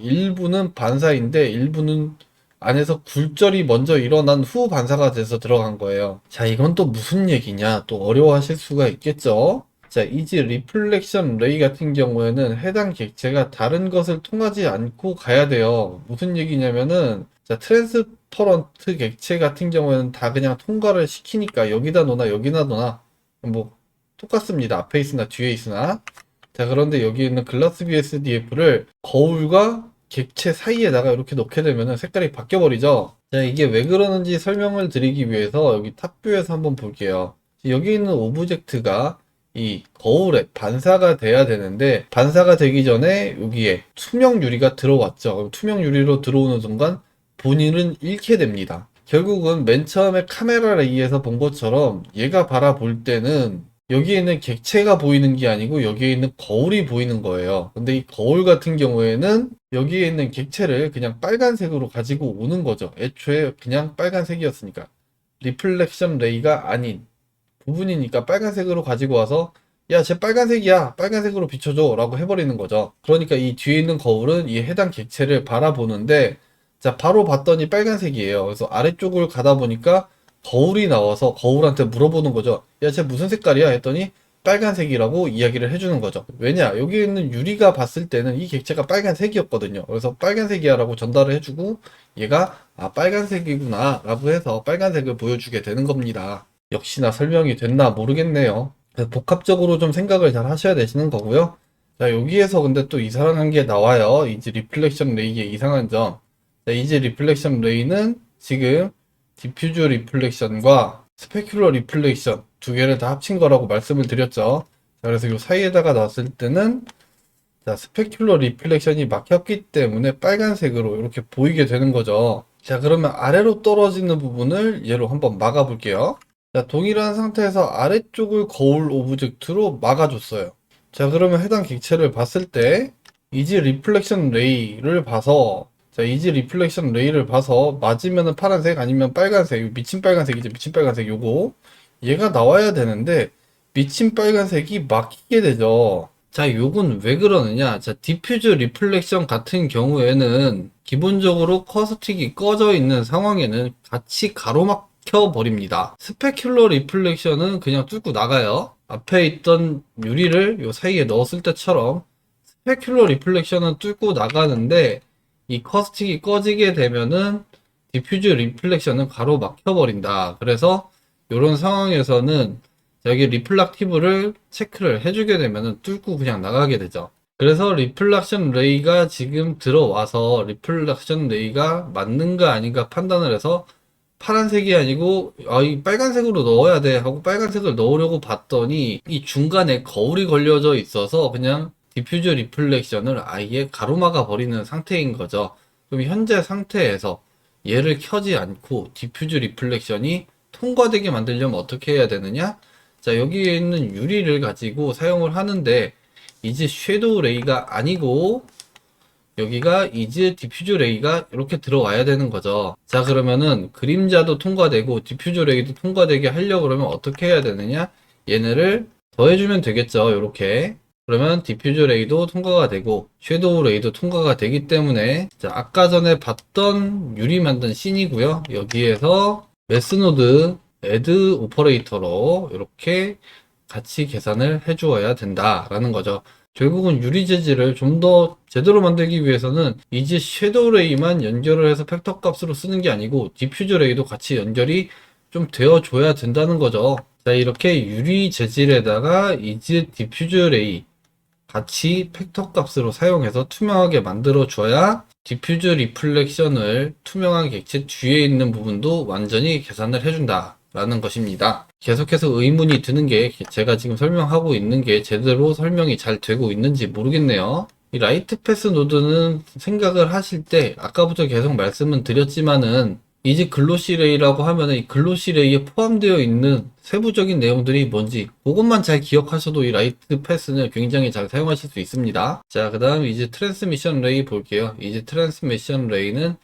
일부는 반사인데 일부는 안에서 굴절이 먼저 일어난 후 반사가 돼서 들어간 거예요. 자, 이건 또 무슨 얘기냐? 또 어려워하실 수가 있겠죠? 자, 이제 리플렉션 레이 같은 경우에는 해당 객체가 다른 것을 통하지 않고 가야 돼요. 무슨 얘기냐면은, 자, 트랜스퍼런트 객체 같은 경우에는 다 그냥 통과를 시키니까 여기다 놓나 여기다 놓나 뭐 똑같습니다. 앞에 있으나 뒤에 있으나. 자, 그런데 여기 있는 글라스 BSDF를 거울과 객체 사이에다가 이렇게 놓게 되면 색깔이 바뀌어 버리죠. 자, 이게 왜 그러는지 설명을 드리기 위해서 여기 탑뷰에서 한번 볼게요. 여기 있는 오브젝트가 이 거울에 반사가 돼야 되는데, 반사가 되기 전에 여기에 투명 유리가 들어왔죠. 투명 유리로 들어오는 순간 본인은 잃게 됩니다. 결국은 맨 처음에 카메라 레이에서 본 것처럼 얘가 바라볼 때는 여기에 있는 객체가 보이는 게 아니고 여기에 있는 거울이 보이는 거예요. 근데 이 거울 같은 경우에는 여기에 있는 객체를 그냥 빨간색으로 가지고 오는 거죠. 애초에 그냥 빨간색이었으니까. 리플렉션 레이가 아닌 부분이니까 빨간색으로 가지고 와서 야, 쟤 빨간색이야. 빨간색으로 비춰줘. 라고 해버리는 거죠. 그러니까 이 뒤에 있는 거울은 이 해당 객체를 바라보는데, 자, 바로 봤더니 빨간색이에요. 그래서 아래쪽을 가다 보니까 거울이 나와서 거울한테 물어보는 거죠. 야, 쟤 무슨 색깔이야? 했더니 빨간색이라고 이야기를 해주는 거죠. 왜냐? 여기 있는 유리가 봤을 때는 이 객체가 빨간색이었거든요. 그래서 빨간색이야 라고 전달을 해주고 얘가 아, 빨간색이구나 라고 해서 빨간색을 보여주게 되는 겁니다. 역시나 설명이 됐나 모르겠네요. 복합적으로 좀 생각을 잘 하셔야 되시는 거고요. 자, 여기에서 근데 또 이상한 게 나와요. 이제 리플렉션 레이의 이상한 점. 자, 이제 리플렉션 레이는 지금 디퓨즈 리플렉션과 스페큘러 리플렉션 두 개를 다 합친 거라고 말씀을 드렸죠. 자, 그래서 이 사이에다가 놨을 때는 자, 스페큘러 리플렉션이 막혔기 때문에 빨간색으로 이렇게 보이게 되는 거죠. 자, 그러면 아래로 떨어지는 부분을 얘로 한번 막아 볼게요. 자, 동일한 상태에서 아래쪽을 거울 오브젝트로 막아줬어요. 자, 그러면 해당 객체를 봤을 때 이지 리플렉션 레이를 봐서, 자, 이지 리플렉션 레이를 봐서 맞으면은 파란색 아니면 빨간색, 미친 빨간색이죠. 미친 빨간색 요거 얘가 나와야 되는데 미친 빨간색이 막히게 되죠. 자, 요건 왜 그러느냐? 자, 디퓨즈 리플렉션 같은 경우에는 기본적으로 커스틱이 꺼져 있는 상황에는 같이 가로막혀 버립니다. 스페큘러 리플렉션은 그냥 뚫고 나가요. 앞에 있던 유리를 요 사이에 넣었을 때처럼 스페큘러 리플렉션은 뚫고 나가는데 이 커스틱이 꺼지게 되면은 디퓨즈 리플렉션은 가로막혀 버린다. 그래서 이런 상황에서는 여기 리플락티브를 체크를 해주게 되면은 뚫고 그냥 나가게 되죠. 그래서 리플락션 레이가 지금 들어와서 리플락션 레이가 맞는가 아닌가 판단을 해서 파란색이 아니고 이 빨간색으로 넣어야 돼 하고 빨간색을 넣으려고 봤더니 이 중간에 거울이 걸려져 있어서 그냥 디퓨저 리플렉션을 아예 가로막아 버리는 상태인 거죠. 그럼 현재 상태에서 얘를 켜지 않고 디퓨저 리플렉션이 통과되게 만들려면 어떻게 해야 되느냐? 자, 여기에 있는 유리를 가지고 사용을 하는데 이제 섀도우 레이가 아니고 여기가 이즈 디퓨저 레이가 이렇게 들어와야 되는 거죠. 자, 그러면은 그림자도 통과되고 디퓨저 레이도 통과되게 하려고 그러면 어떻게 해야 되느냐? 얘네를 더해주면 되겠죠. 이렇게. 그러면 디퓨저 레이도 통과가 되고 섀도우 레이도 통과가 되기 때문에 자, 아까 전에 봤던 유리 만든 씬이고요. 여기에서 매스노드 애드 오퍼레이터로 이렇게 같이 계산을 해 주어야 된다라는 거죠. 결국은 유리 재질을 좀 더 제대로 만들기 위해서는 이제 섀도우 레이만 연결을 해서 팩터 값으로 쓰는 게 아니고 디퓨저 레이도 같이 연결이 좀 되어 줘야 된다는 거죠. 자, 이렇게 유리 재질에다가 이제 디퓨저 레이 같이 팩터 값으로 사용해서 투명하게 만들어 줘야 디퓨저 리플렉션을 투명한 객체 뒤에 있는 부분도 완전히 계산을 해준다 라는 것입니다. 계속해서 의문이 드는 게 제가 지금 설명하고 있는 게 제대로 설명이 잘 되고 있는지 모르겠네요. 이 라이트 패스 노드는 생각을 하실 때 아까부터 계속 말씀은 드렸지만은 이제 글로시 레이라고 하면은 이 글로시 레이에 포함되어 있는 세부적인 내용들이 뭔지 그것만 잘 기억하셔도 이 라이트 패스는 굉장히 잘 사용하실 수 있습니다. 자, 그 다음 이제 트랜스미션 레이 볼게요. 이제 트랜스미션 레이는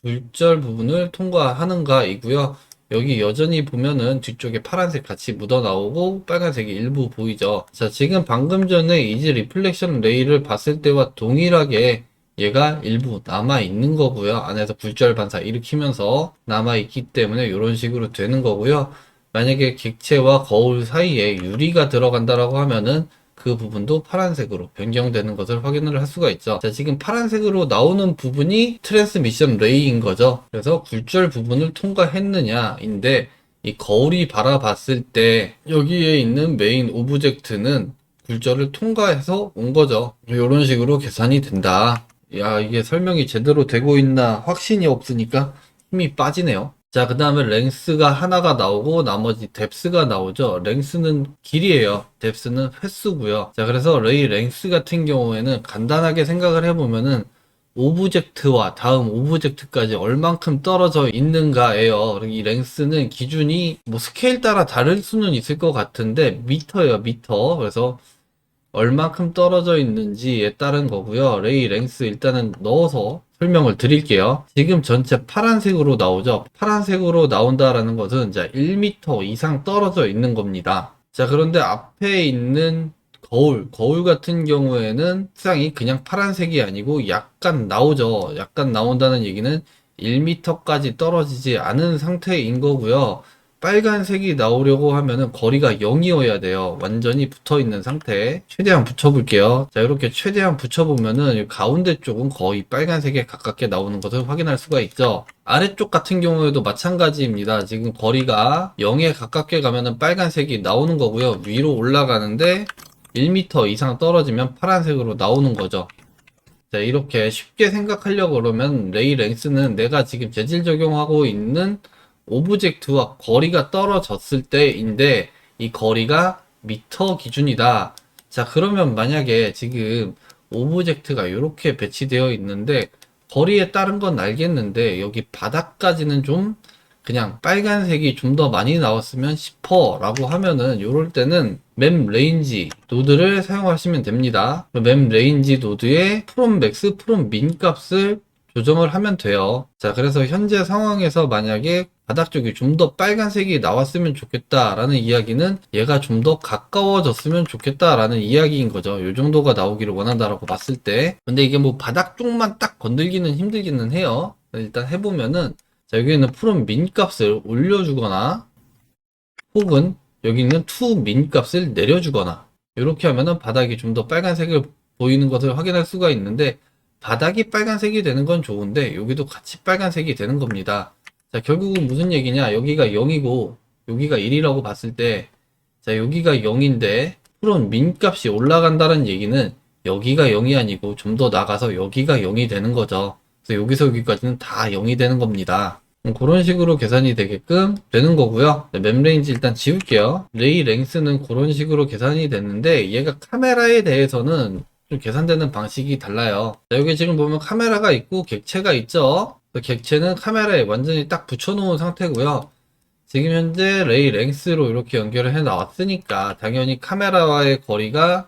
굴절 부분을 통과하는가 이고요. 여기 여전히 보면은 뒤쪽에 파란색 같이 묻어 나오고 빨간색이 일부 보이죠. 자, 지금 방금 전에 이제 리플렉션 레이를 봤을 때와 동일하게 얘가 일부 남아 있는 거고요. 안에서 굴절 반사 일으키면서 남아 있기 때문에 이런 식으로 되는 거고요. 만약에 객체와 거울 사이에 유리가 들어간다라고 하면은 그 부분도 파란색으로 변경되는 것을 확인을 할 수가 있죠. 자, 지금 파란색으로 나오는 부분이 트랜스미션 레이인 거죠. 그래서 굴절 부분을 통과했느냐인데 이 거울이 바라봤을 때 여기에 있는 메인 오브젝트는 굴절을 통과해서 온 거죠. 이런 식으로 계산이 된다. 야, 이게 설명이 제대로 되고 있나 확신이 없으니까 힘이 빠지네요. 자, 그 다음에 랭스가 하나가 나오고 나머지 뎁스가 나오죠. 랭스는 길이에요. 뎁스는 횟수고요. 자, 그래서 레이 랭스 같은 경우에는 간단하게 생각을 해보면은 오브젝트와 다음 오브젝트까지 얼만큼 떨어져 있는가예요. 이 랭스는 기준이 뭐 스케일 따라 다를 수는 있을 것 같은데 미터예요, 미터. 그래서 얼만큼 떨어져 있는지에 따른 거고요. 레이 랭스 일단은 넣어서 설명을 드릴게요. 지금 전체 파란색으로 나오죠. 파란색으로 나온다라는 것은 이제 1m 이상 떨어져 있는 겁니다. 자, 그런데 앞에 있는 거울 같은 경우에는 색상이 그냥 파란색이 아니고 약간 나오죠. 약간 나온다는 얘기는 1m까지 떨어지지 않은 상태인 거고요. 빨간색이 나오려고 하면은 거리가 0이어야 돼요. 완전히 붙어 있는 상태. 최대한 붙여볼게요. 자, 이렇게 최대한 붙여보면은 가운데 쪽은 거의 빨간색에 가깝게 나오는 것을 확인할 수가 있죠. 아래쪽 같은 경우에도 마찬가지입니다. 지금 거리가 0에 가깝게 가면은 빨간색이 나오는 거고요. 위로 올라가는데 1m 이상 떨어지면 파란색으로 나오는 거죠. 자, 이렇게 쉽게 생각하려고 그러면 레이 랭스는 내가 지금 재질 적용하고 있는 오브젝트와 거리가 떨어졌을 때인데 이 거리가 미터 기준이다. 자, 그러면 만약에 지금 오브젝트가 이렇게 배치되어 있는데 거리에 따른 건 알겠는데 여기 바닥까지는 좀 그냥 빨간색이 좀 더 많이 나왔으면 싶어 라고 하면은 요럴 때는 맵 레인지 노드를 사용하시면 됩니다. 맵 레인지 노드의 프롬 맥스, 프롬 민 값을 조정을 하면 돼요. 자, 그래서 현재 상황에서 만약에 바닥 쪽이 좀 더 빨간색이 나왔으면 좋겠다라는 이야기는 얘가 좀 더 가까워졌으면 좋겠다라는 이야기인 거죠. 요 정도가 나오기를 원한다라고 봤을 때. 근데 이게 뭐 바닥 쪽만 딱 건들기는 힘들기는 해요. 일단 해보면은, 자, 여기는 풀은 민 값을 올려주거나 혹은 여기 있는 투 민 값을 내려주거나 이렇게 하면은 바닥이 좀 더 빨간색을 보이는 것을 확인할 수가 있는데, 바닥이 빨간색이 되는 건 좋은데 여기도 같이 빨간색이 되는 겁니다. 자, 결국은 무슨 얘기냐, 여기가 0이고 여기가 1이라고 봤을 때, 자, 여기가 0인데 풀은 민 값이 올라간다는 얘기는 여기가 0이 아니고 좀 더 나가서 여기가 0이 되는 거죠. 그래서 여기서 여기까지는 다 0이 되는 겁니다. 그런 식으로 계산이 되게끔 되는 거고요. 네, 맵레인지 일단 지울게요. 레이 랭스는 그런 식으로 계산이 됐는데, 얘가 카메라에 대해서는 좀 계산되는 방식이 달라요. 자, 여기 지금 보면 카메라가 있고 객체가 있죠. 그 객체는 카메라에 완전히 딱 붙여놓은 상태고요. 지금 현재 레이 랭스로 이렇게 연결을 해 나왔으니까 당연히 카메라와의 거리가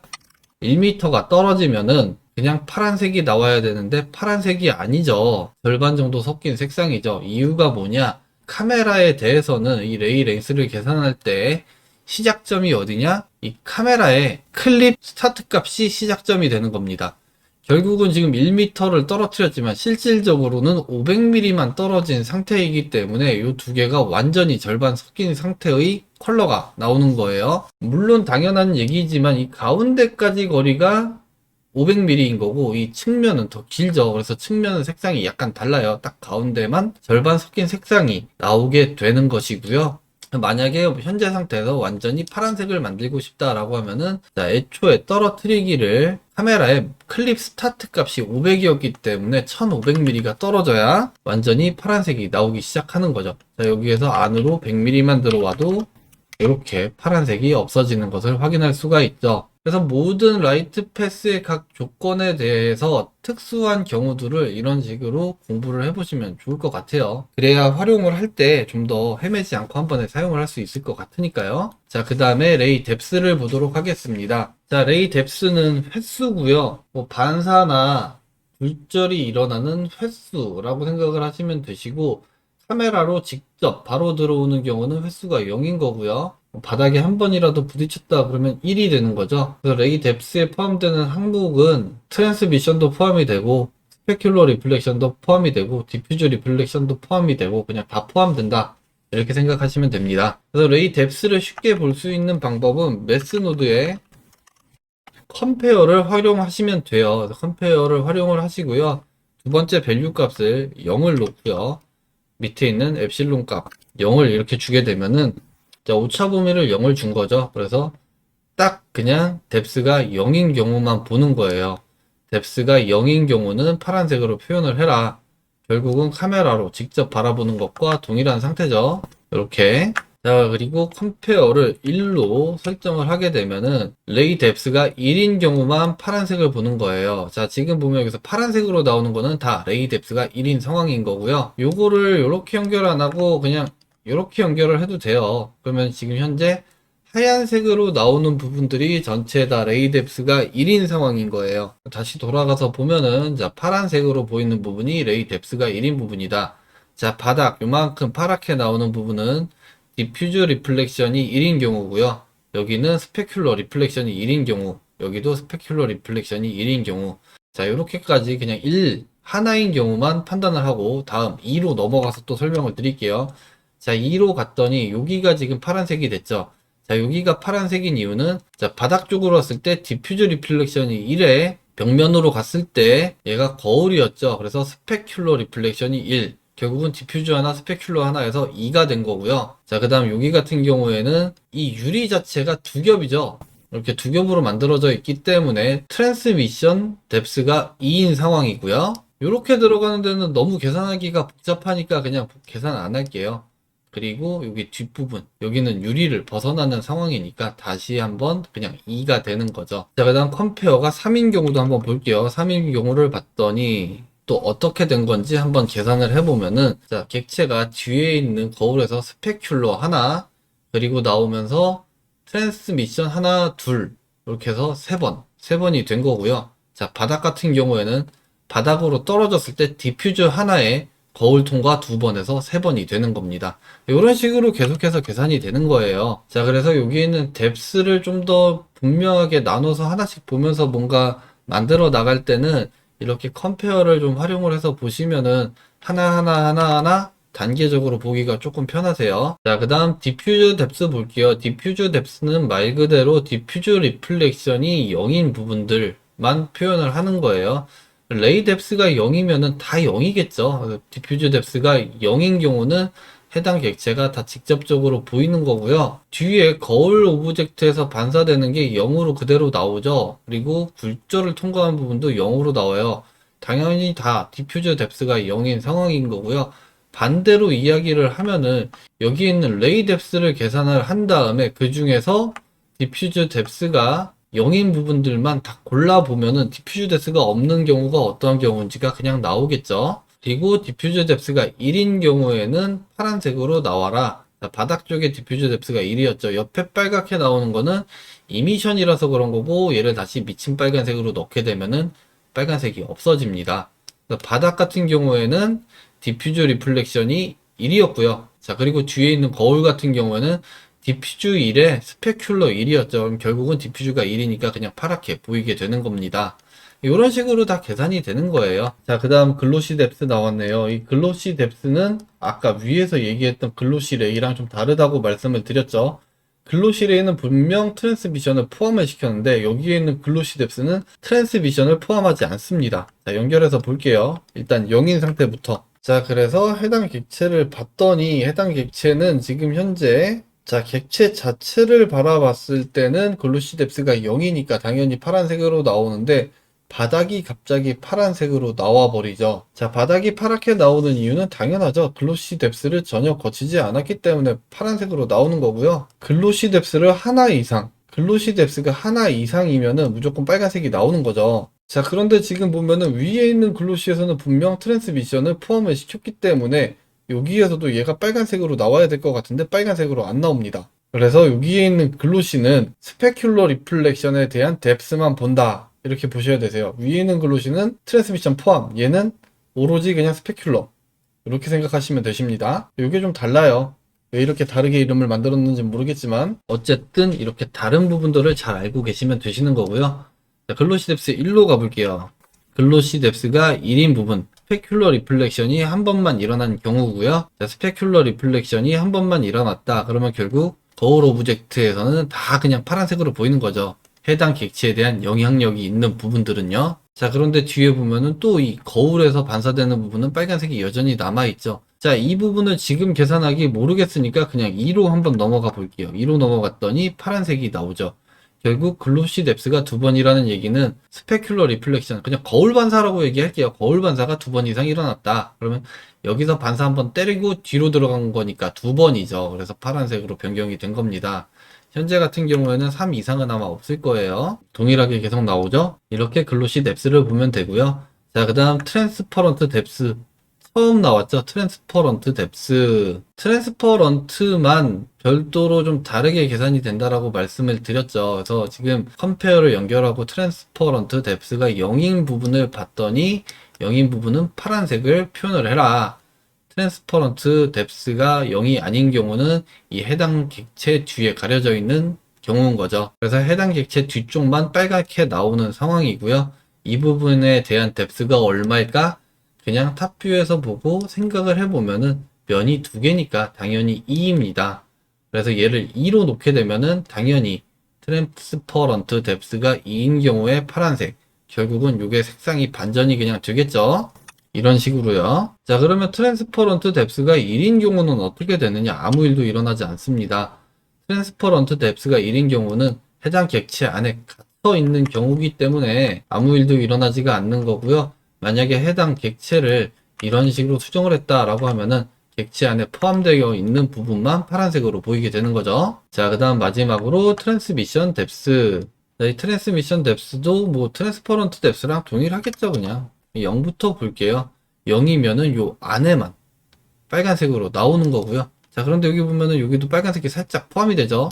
1m가 떨어지면은 그냥 파란색이 나와야 되는데 파란색이 아니죠. 절반 정도 섞인 색상이죠. 이유가 뭐냐? 카메라에 대해서는 이 레이 랭스를 계산할 때 시작점이 어디냐? 이 카메라의 클립 스타트 값이 시작점이 되는 겁니다. 결국은 지금 1m를 떨어뜨렸지만 실질적으로는 500mm만 떨어진 상태이기 때문에 이 두 개가 완전히 절반 섞인 상태의 컬러가 나오는 거예요. 물론 당연한 얘기지만 이 가운데까지 거리가 500mm인 거고 이 측면은 더 길죠. 그래서 측면은 색상이 약간 달라요. 딱 가운데만 절반 섞인 색상이 나오게 되는 것이고요. 만약에 현재 상태에서 완전히 파란색을 만들고 싶다라고 하면은, 자, 애초에 떨어뜨리기를 카메라의 클립 스타트 값이 500이었기 때문에 1500mm가 떨어져야 완전히 파란색이 나오기 시작하는 거죠. 자, 여기에서 안으로 100mm만 들어와도 이렇게 파란색이 없어지는 것을 확인할 수가 있죠. 그래서 모든 라이트 패스의 각 조건에 대해서 특수한 경우들을 이런 식으로 공부를 해보시면 좋을 것 같아요. 그래야 활용을 할 때 좀 더 헤매지 않고 한 번에 사용을 할 수 있을 것 같으니까요. 자, 그 다음에 레이 뎁스를 보도록 하겠습니다. 자, 레이 뎁스는 횟수고요. 뭐 반사나 굴절이 일어나는 횟수라고 생각을 하시면 되시고, 카메라로 직접 바로 들어오는 경우는 횟수가 0인 거고요. 바닥에 한 번이라도 부딪혔다 그러면 1이 되는 거죠. 그래서 레이 뎁스에 포함되는 항목은 트랜스미션도 포함이 되고 스페큘러 리플렉션도 포함이 되고 디퓨즈 리플렉션도 포함이 되고 그냥 다 포함된다, 이렇게 생각하시면 됩니다. 그래서 레이 뎁스를 쉽게 볼 수 있는 방법은 메스노드에 컴페어를 활용하시면 돼요. 그래서 컴페어를 활용을 하시고요. 두 번째 밸류 값을 0을 놓고요. 밑에 있는 엡실론 값 0을 이렇게 주게 되면은, 자, 오차 범위를 0을 준 거죠. 그래서 딱 그냥 뎁스가 0인 경우만 보는 거예요. 뎁스가 0인 경우는 파란색으로 표현을 해라. 결국은 카메라로 직접 바라보는 것과 동일한 상태죠. 이렇게. 자, 그리고 컴페어를 1로 설정을 하게 되면은 레이 뎁스가 1인 경우만 파란색을 보는 거예요. 자, 지금 보면 여기서 파란색으로 나오는 거는 다 레이 뎁스가 1인 상황인 거고요. 요거를 이렇게 연결 안 하고 그냥 이렇게 연결을 해도 돼요. 그러면 지금 현재 하얀색으로 나오는 부분들이 전체 다 레이 뎁스가 1인 상황인 거예요. 다시 돌아가서 보면은, 자, 파란색으로 보이는 부분이 레이 뎁스가 1인 부분이다. 자, 바닥 요만큼 파랗게 나오는 부분은 디퓨즈 리플렉션이 1인 경우고요. 여기는 스페큘러 리플렉션이 1인 경우, 여기도 스페큘러 리플렉션이 1인 경우. 자, 이렇게까지 그냥 1 하나인 경우만 판단을 하고 다음 2로 넘어가서 또 설명을 드릴게요. 자, 2로 갔더니 여기가 지금 파란색이 됐죠. 자, 여기가 파란색인 이유는, 자, 바닥 쪽으로 왔을 때 디퓨즈 리플렉션이 1에 벽면으로 갔을 때 얘가 거울이었죠. 그래서 스페큘러 리플렉션이 1. 결국은 디퓨즈 하나, 스페큘러 하나에서 2가 된 거고요. 자, 그 다음 여기 같은 경우에는 이 유리 자체가 두 겹이죠. 이렇게 두 겹으로 만들어져 있기 때문에 트랜스미션 뎁스가 2인 상황이고요. 이렇게 들어가는 데는 너무 계산하기가 복잡하니까 그냥 계산 안 할게요. 그리고 여기 뒷부분, 여기는 유리를 벗어나는 상황이니까 다시 한번 그냥 2가 되는 거죠. 자, 그 다음 컴페어가 3인 경우도 한번 볼게요. 3인 경우를 봤더니 또 어떻게 된 건지 한번 계산을 해보면은, 자, 객체가 뒤에 있는 거울에서 스페큘러 하나, 그리고 나오면서 트랜스미션 하나, 둘, 이렇게 해서 세 번이 된 거고요. 자, 바닥 같은 경우에는 바닥으로 떨어졌을 때 디퓨저 하나에 거울통과 2번에서 3번이 되는 겁니다. 이런 식으로 계속해서 계산이 되는 거예요. 자, 그래서 여기 있는 뎁스를 좀 더 분명하게 나눠서 하나씩 보면서 뭔가 만들어 나갈 때는 이렇게 컴페어를 좀 활용을 해서 보시면은 하나하나 단계적으로 보기가 조금 편하세요. 자, 그 다음 디퓨저 뎁스 볼게요. 디퓨저 뎁스는 말 그대로 디퓨저 리플렉션이 0인 부분들만 표현을 하는 거예요. 레이 뎁스가 0이면은 다 0이겠죠. 디퓨저 뎁스가 0인 경우는 해당 객체가 다 직접적으로 보이는 거고요. 뒤에 거울 오브젝트에서 반사되는 게 0으로 그대로 나오죠. 그리고 굴절을 통과한 부분도 0으로 나와요. 당연히 다 디퓨저 뎁스가 0인 상황인 거고요. 반대로 이야기를 하면은 여기 있는 레이 뎁스를 계산을 한 다음에 그 중에서 디퓨저 뎁스가 0인 부분들만 다 골라보면은 디퓨저 뎁스가 없는 경우가 어떠한 경우인지가 그냥 나오겠죠. 그리고 디퓨저 뎁스가 1인 경우에는 파란색으로 나와라. 자, 바닥 쪽에 디퓨저 뎁스가 1이었죠. 옆에 빨갛게 나오는 거는 이미션이라서 그런 거고, 얘를 다시 미친 빨간색으로 넣게 되면은 빨간색이 없어집니다. 바닥 같은 경우에는 디퓨저 리플렉션이 1이었고요. 자, 그리고 뒤에 있는 거울 같은 경우에는 디퓨저 1에 스페큘러 1이었죠. 그럼 결국은 디퓨저가 1이니까 그냥 파랗게 보이게 되는 겁니다. 이런 식으로 다 계산이 되는 거예요. 자, 그 다음 글로시 뎁스 나왔네요. 이 글로시 뎁스는 아까 위에서 얘기했던 글로시 레이랑 좀 다르다고 말씀을 드렸죠. 글로시 레이는 분명 트랜스미션을 포함을 시켰는데 여기에 있는 글로시 뎁스는 트랜스미션을 포함하지 않습니다. 자, 연결해서 볼게요. 일단 0인 상태부터. 자, 그래서 해당 객체를 봤더니 해당 객체는 지금 현재 자, 객체 자체를 바라봤을 때는 글로시 뎁스가 0이니까 당연히 파란색으로 나오는데 바닥이 갑자기 파란색으로 나와버리죠. 자, 바닥이 파랗게 나오는 이유는 당연하죠. 글로시 뎁스를 전혀 거치지 않았기 때문에 파란색으로 나오는 거고요. 글로시 뎁스를 하나 이상, 글로시 뎁스가 하나 이상이면은 무조건 빨간색이 나오는 거죠. 자, 그런데 지금 보면은 위에 있는 글로시에서는 분명 트랜스미션을 포함을 시켰기 때문에 여기에서도 얘가 빨간색으로 나와야 될 것 같은데 빨간색으로 안 나옵니다. 그래서 여기에 있는 글로시는 스페큘러 리플렉션에 대한 뎁스만 본다. 이렇게 보셔야 되세요. 위에 있는 글로시는 트랜스미션 포함, 얘는 오로지 그냥 스페큘러. 이렇게 생각하시면 되십니다. 이게 좀 달라요. 왜 이렇게 다르게 이름을 만들었는지 모르겠지만 어쨌든 이렇게 다른 부분들을 잘 알고 계시면 되시는 거고요. 자, 글로시 뎁스 1로 가볼게요. 글로시 뎁스가 1인 부분, 스페큘러 리플렉션이 한 번만 일어난 경우고요. 자, 스페큘러 리플렉션이 한 번만 일어났다. 그러면 결국 거울 오브젝트에서는 다 그냥 파란색으로 보이는 거죠. 해당 객체에 대한 영향력이 있는 부분들은요. 자, 그런데 뒤에 보면은 또 이 거울에서 반사되는 부분은 빨간색이 여전히 남아있죠. 자, 이 부분을 지금 계산하기 모르겠으니까 그냥 2로 한번 넘어가 볼게요. 2로 넘어갔더니 파란색이 나오죠. 결국 글로시 뎁스가 2번이라는 얘기는 스페큘러 리플렉션, 그냥 거울 반사라고 얘기할게요. 거울 반사가 2번 이상 일어났다. 그러면 여기서 반사 한번 때리고 뒤로 들어간 거니까 2번이죠. 그래서 파란색으로 변경이 된 겁니다. 현재 같은 경우에는 3 이상은 아마 없을 거예요. 동일하게 계속 나오죠? 이렇게 글로시 뎁스를 보면 되고요. 자, 그 다음 트랜스퍼런트 뎁스. 처음 나왔죠? 트랜스퍼런트 뎁스. 트랜스퍼런트만 별도로 좀 다르게 계산이 된다라고 말씀을 드렸죠. 그래서 지금 컴페어를 연결하고 트랜스퍼런트 뎁스가 0인 부분을 봤더니 0인 부분은 파란색을 표현을 해라. 트랜스퍼런트 뎁스가 0이 아닌 경우는 이 해당 객체 뒤에 가려져 있는 경우인 거죠. 그래서 해당 객체 뒤쪽만 빨갛게 나오는 상황이고요. 이 부분에 대한 뎁스가 얼마일까? 그냥 탑뷰에서 보고 생각을 해보면은 면이 2개니까 당연히 2입니다. 그래서 얘를 2로 놓게 되면은 당연히 트랜스퍼런트 뎁스가 2인 경우에 파란색. 결국은 이게 색상이 반전이 그냥 되겠죠. 이런 식으로요. 자, 그러면 트랜스퍼런트 뎁스가 1인 경우는 어떻게 되느냐? 아무 일도 일어나지 않습니다. 트랜스퍼런트 뎁스가 1인 경우는 해당 객체 안에 갇혀 있는 경우이기 때문에 아무 일도 일어나지가 않는 거고요. 만약에 해당 객체를 이런 식으로 수정을 했다라고 하면은 객체 안에 포함되어 있는 부분만 파란색으로 보이게 되는 거죠. 자, 그 다음 마지막으로 트랜스미션 뎁스. 이 트랜스미션 뎁스도 뭐 트랜스퍼런트 뎁스랑 동일하겠죠, 그냥. 0부터 볼게요. 0이면은 요 안에만 빨간색으로 나오는 거고요. 자, 그런데 여기 보면은 여기도 빨간색이 살짝 포함이 되죠.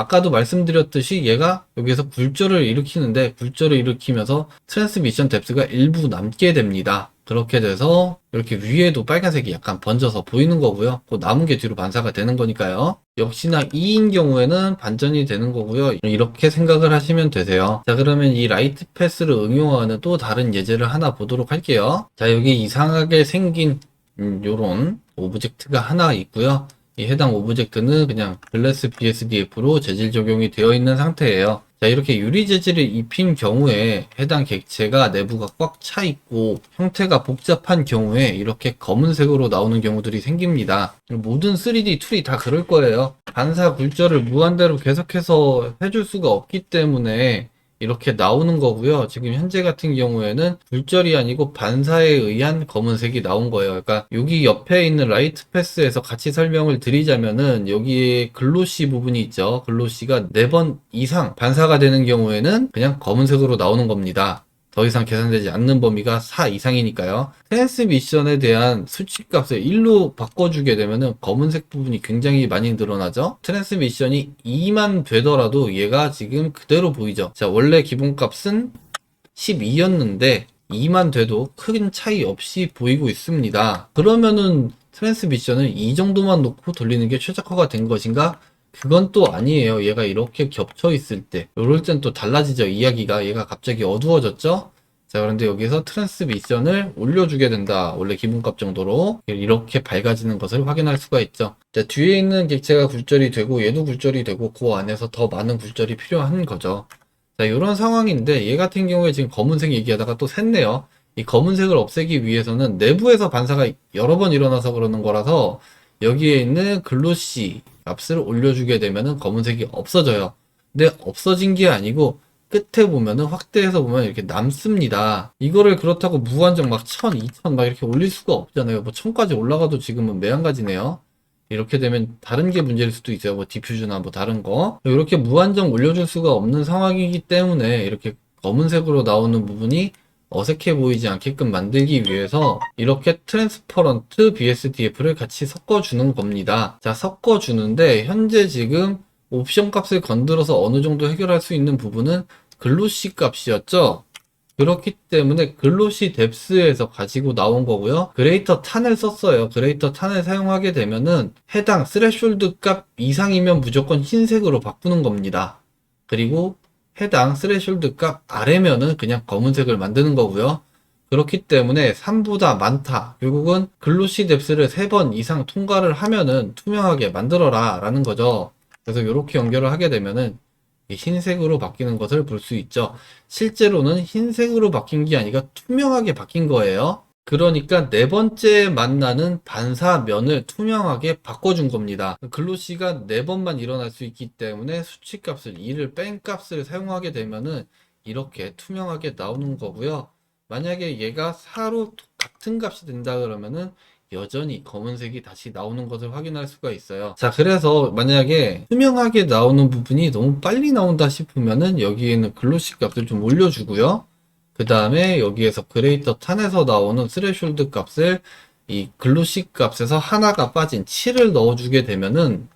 아까도 말씀드렸듯이 얘가 여기서 굴절을 일으키는데 굴절을 일으키면서 트랜스미션 뎁스가 일부 남게 됩니다. 그렇게 돼서 이렇게 위에도 빨간색이 약간 번져서 보이는 거고요. 그 남은 게 뒤로 반사가 되는 거니까요. 역시나 2인 경우에는 반전이 되는 거고요. 이렇게 생각을 하시면 되세요. 자, 그러면 이 라이트 패스를 응용하는 또 다른 예제를 하나 보도록 할게요. 자, 여기 이상하게 생긴 요런 오브젝트가 하나 있고요. 이 해당 오브젝트는 그냥 글래스 BSDF로 재질 적용이 되어 있는 상태예요. 자, 이렇게 유리 재질을 입힌 경우에 해당 객체가 내부가 꽉 차 있고 형태가 복잡한 경우에 이렇게 검은색으로 나오는 경우들이 생깁니다. 모든 3D 툴이 다 그럴 거예요. 반사 굴절을 무한대로 계속해서 해줄 수가 없기 때문에 이렇게 나오는 거고요. 지금 현재 같은 경우에는 굴절이 아니고 반사에 의한 검은색이 나온 거예요. 그러니까 여기 옆에 있는 라이트 패스에서 같이 설명을 드리자면은 여기에 글로시 부분이 있죠. 글로시가 4번 이상 반사가 되는 경우에는 그냥 검은색으로 나오는 겁니다. 더 이상 계산되지 않는 범위가 4 이상이니까요. 트랜스미션에 대한 수치값을 1로 바꿔주게 되면은 검은색 부분이 굉장히 많이 늘어나죠. 트랜스미션이 2만 되더라도 얘가 지금 그대로 보이죠. 자, 원래 기본값은 12였는데 2만 돼도 큰 차이 없이 보이고 있습니다. 그러면은 트랜스미션을 이 정도만 놓고 돌리는 게 최적화가 된 것인가? 그건 또 아니에요. 얘가 이렇게 겹쳐 있을 때 이럴 땐 또 달라지죠. 이야기가 얘가 갑자기 어두워졌죠. 자, 그런데 여기서 트랜스미션을 올려주게 된다. 원래 기본값 정도로 이렇게 밝아지는 것을 확인할 수가 있죠. 자, 뒤에 있는 객체가 굴절이 되고 얘도 굴절이 되고 그 안에서 더 많은 굴절이 필요한 거죠. 자, 이런 상황인데 얘 같은 경우에 지금 검은색 얘기하다가 또 샜네요. 이 검은색을 없애기 위해서는 내부에서 반사가 여러 번 일어나서 그러는 거라서 여기에 있는 글로시 값을 올려주게 되면은 검은색이 없어져요. 근데 없어진 게 아니고 끝에 보면은 확대해서 보면 이렇게 남습니다. 이거를 그렇다고 무한정 막 1000, 2000 막 이렇게 올릴 수가 없잖아요. 뭐 1000까지 올라가도 지금은 매한가지네요. 이렇게 되면 다른 게 문제일 수도 있어요. 뭐 디퓨즈나 뭐 다른 거. 이렇게 무한정 올려줄 수가 없는 상황이기 때문에 이렇게 검은색으로 나오는 부분이 어색해 보이지 않게끔 만들기 위해서 이렇게 트랜스퍼런트 BSDF를 같이 섞어주는 겁니다. 자, 섞어주는데 현재 지금 옵션 값을 건드려서 어느 정도 해결할 수 있는 부분은 글로시 값이었죠. 그렇기 때문에 글로시 뎁스에서 가지고 나온 거고요. 그레이터 탄을 썼어요. 그레이터 탄을 사용하게 되면은 해당 스레숄드 값 이상이면 무조건 흰색으로 바꾸는 겁니다. 그리고 해당 스레숄드 값 아래면은 그냥 검은색을 만드는 거고요. 그렇기 때문에 3보다 많다. 결국은 글로시 뎁스를 3번 이상 통과를 하면은 투명하게 만들어라 라는 거죠. 그래서 이렇게 연결을 하게 되면은 흰색으로 바뀌는 것을 볼 수 있죠. 실제로는 흰색으로 바뀐 게 아니라 투명하게 바뀐 거예요. 그러니까 4번째 만나는 반사면을 투명하게 바꿔준 겁니다. 글로시가 4번만 일어날 수 있기 때문에 수치값을 2를 뺀 값을 사용하게 되면은 이렇게 투명하게 나오는 거고요. 만약에 얘가 4로 같은 값이 된다 그러면은 여전히 검은색이 다시 나오는 것을 확인할 수가 있어요. 자, 그래서 만약에 투명하게 나오는 부분이 너무 빨리 나온다 싶으면은 여기에는 글로시 값을 좀 올려주고요. 그 다음에 여기에서 그레이터 탄에서 나오는 스레숄드 값을 이 글로시 값에서 하나가 빠진 7을 넣어주게 되면은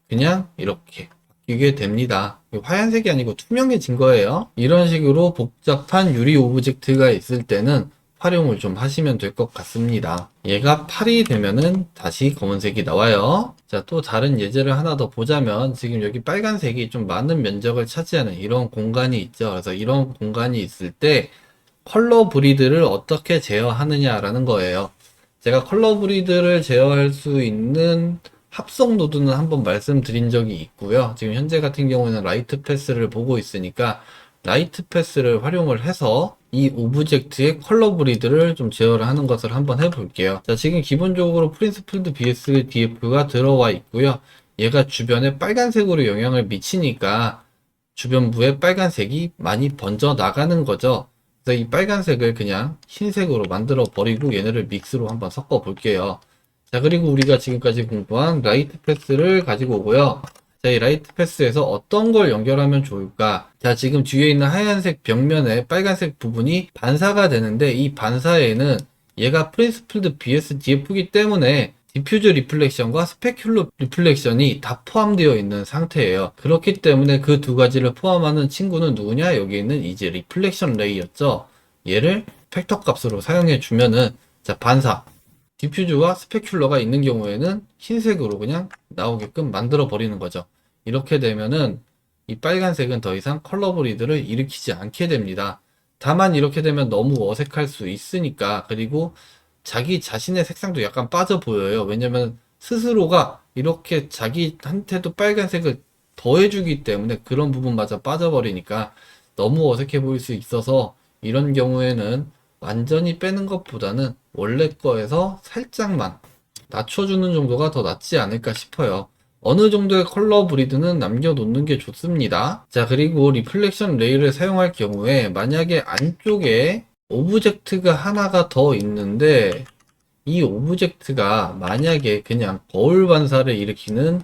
그냥 이렇게 바뀌게 됩니다. 하얀색이 아니고 투명해진 거예요. 이런 식으로 복잡한 유리 오브젝트가 있을 때는 활용을 좀 하시면 될 것 같습니다. 얘가 8이 되면은 다시 검은색이 나와요. 자, 또 다른 예제를 하나 더 보자면 지금 여기 빨간색이 좀 많은 면적을 차지하는 이런 공간이 있죠. 그래서 이런 공간이 있을 때 컬러 브리드를 어떻게 제어하느냐라는 거예요. 제가 컬러 브리드를 제어할 수 있는 합성 노드는 한번 말씀드린 적이 있고요. 지금 현재 같은 경우에는 라이트 패스를 보고 있으니까 라이트 패스를 활용을 해서 이 오브젝트의 컬러 브리드를 좀 제어를 하는 것을 한번 해볼게요. 자, 지금 기본적으로 프린스플드 BSDF가 들어와 있고요. 얘가 주변에 빨간색으로 영향을 미치니까 주변부에 빨간색이 많이 번져 나가는 거죠. 그래서 이 빨간색을 그냥 흰색으로 만들어 버리고 얘네를 믹스로 한번 섞어 볼게요. 자, 그리고 우리가 지금까지 공부한 라이트 패스를 가지고 오고요. 자, 이 라이트 패스에서 어떤 걸 연결하면 좋을까? 자, 지금 뒤에 있는 하얀색 벽면에 빨간색 부분이 반사가 되는데 이 반사에는 얘가 프린스플드 BSDF이기 때문에 디퓨즈 리플렉션과 스페큘러 리플렉션이 다 포함되어 있는 상태예요. 그렇기 때문에 그 두 가지를 포함하는 친구는 누구냐? 여기 있는 이제 리플렉션 레이였죠. 얘를 팩터 값으로 사용해 주면은, 자, 반사 디퓨즈와 스페큘러가 있는 경우에는 흰색으로 그냥 나오게끔 만들어 버리는 거죠. 이렇게 되면은 이 빨간색은 더 이상 컬러 브리드를 일으키지 않게 됩니다. 다만 이렇게 되면 너무 어색할 수 있으니까, 그리고 자기 자신의 색상도 약간 빠져 보여요. 왜냐면 스스로가 이렇게 자기한테도 빨간색을 더해주기 때문에 그런 부분마저 빠져버리니까 너무 어색해 보일 수 있어서, 이런 경우에는 완전히 빼는 것보다는 원래 거에서 살짝만 낮춰주는 정도가 더 낫지 않을까 싶어요. 어느 정도의 컬러 브리드는 남겨놓는 게 좋습니다. 자, 그리고 리플렉션 레이를 사용할 경우에 만약에 안쪽에 오브젝트가 하나가 더 있는데, 이 오브젝트가 만약에 그냥 거울 반사를 일으키는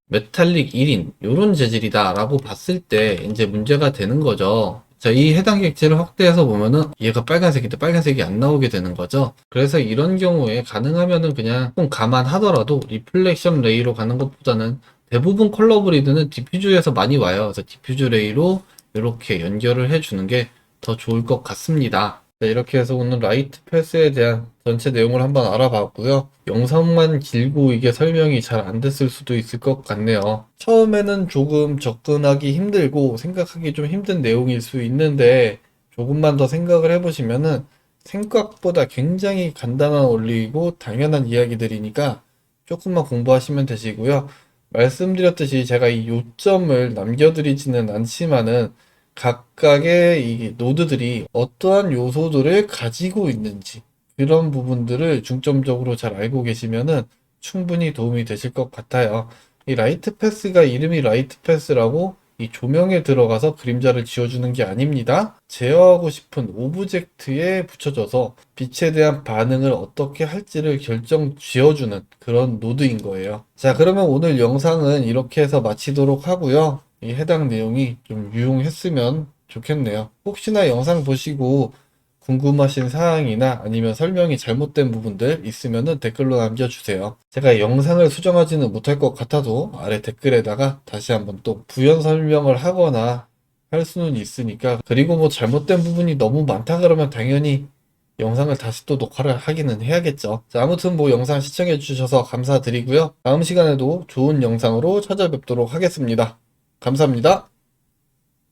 메탈릭 1인 요런 재질이다 라고 봤을 때 이제 문제가 되는 거죠. 자, 이 해당 객체를 확대해서 보면은 얘가 빨간색인데 빨간색이 안 나오게 되는 거죠. 그래서 이런 경우에 가능하면은 그냥 좀 감안하더라도 리플렉션 레이로 가는 것보다는, 대부분 컬러 브리드는 디퓨즈에서 많이 와요. 그래서 디퓨즈 레이로 이렇게 연결을 해주는 게 더 좋을 것 같습니다. 네, 이렇게 해서 오늘 라이트 패스에 대한 전체 내용을 한번 알아봤고요. 영상만 길고 이게 설명이 잘 안 됐을 수도 있을 것 같네요. 처음에는 조금 접근하기 힘들고 생각하기 좀 힘든 내용일 수 있는데, 조금만 더 생각을 해보시면은 생각보다 굉장히 간단한 원리이고 당연한 이야기들이니까 조금만 공부하시면 되시고요. 말씀드렸듯이 제가 이 요점을 남겨드리지는 않지만은 각각의 이 노드들이 어떠한 요소들을 가지고 있는지, 그런 부분들을 중점적으로 잘 알고 계시면은 충분히 도움이 되실 것 같아요. 이 라이트 패스가 이름이 라이트 패스라고 이 조명에 들어가서 그림자를 지워주는 게 아닙니다. 제어하고 싶은 오브젝트에 붙여져서 빛에 대한 반응을 어떻게 할지를 결정 지어주는 그런 노드인 거예요. 자, 그러면 오늘 영상은 이렇게 해서 마치도록 하고요. 이 해당 내용이 좀 유용했으면 좋겠네요. 혹시나 영상 보시고 궁금하신 사항이나 아니면 설명이 잘못된 부분들 있으면은 댓글로 남겨주세요. 제가 영상을 수정하지는 못할 것 같아도 아래 댓글에다가 다시 한번 또 부연 설명을 하거나 할 수는 있으니까, 그리고 뭐 잘못된 부분이 너무 많다 그러면 당연히 영상을 다시 또 녹화를 하기는 해야겠죠. 자, 아무튼 뭐 영상 시청해 주셔서 감사드리고요. 다음 시간에도 좋은 영상으로 찾아뵙도록 하겠습니다. 감사합니다.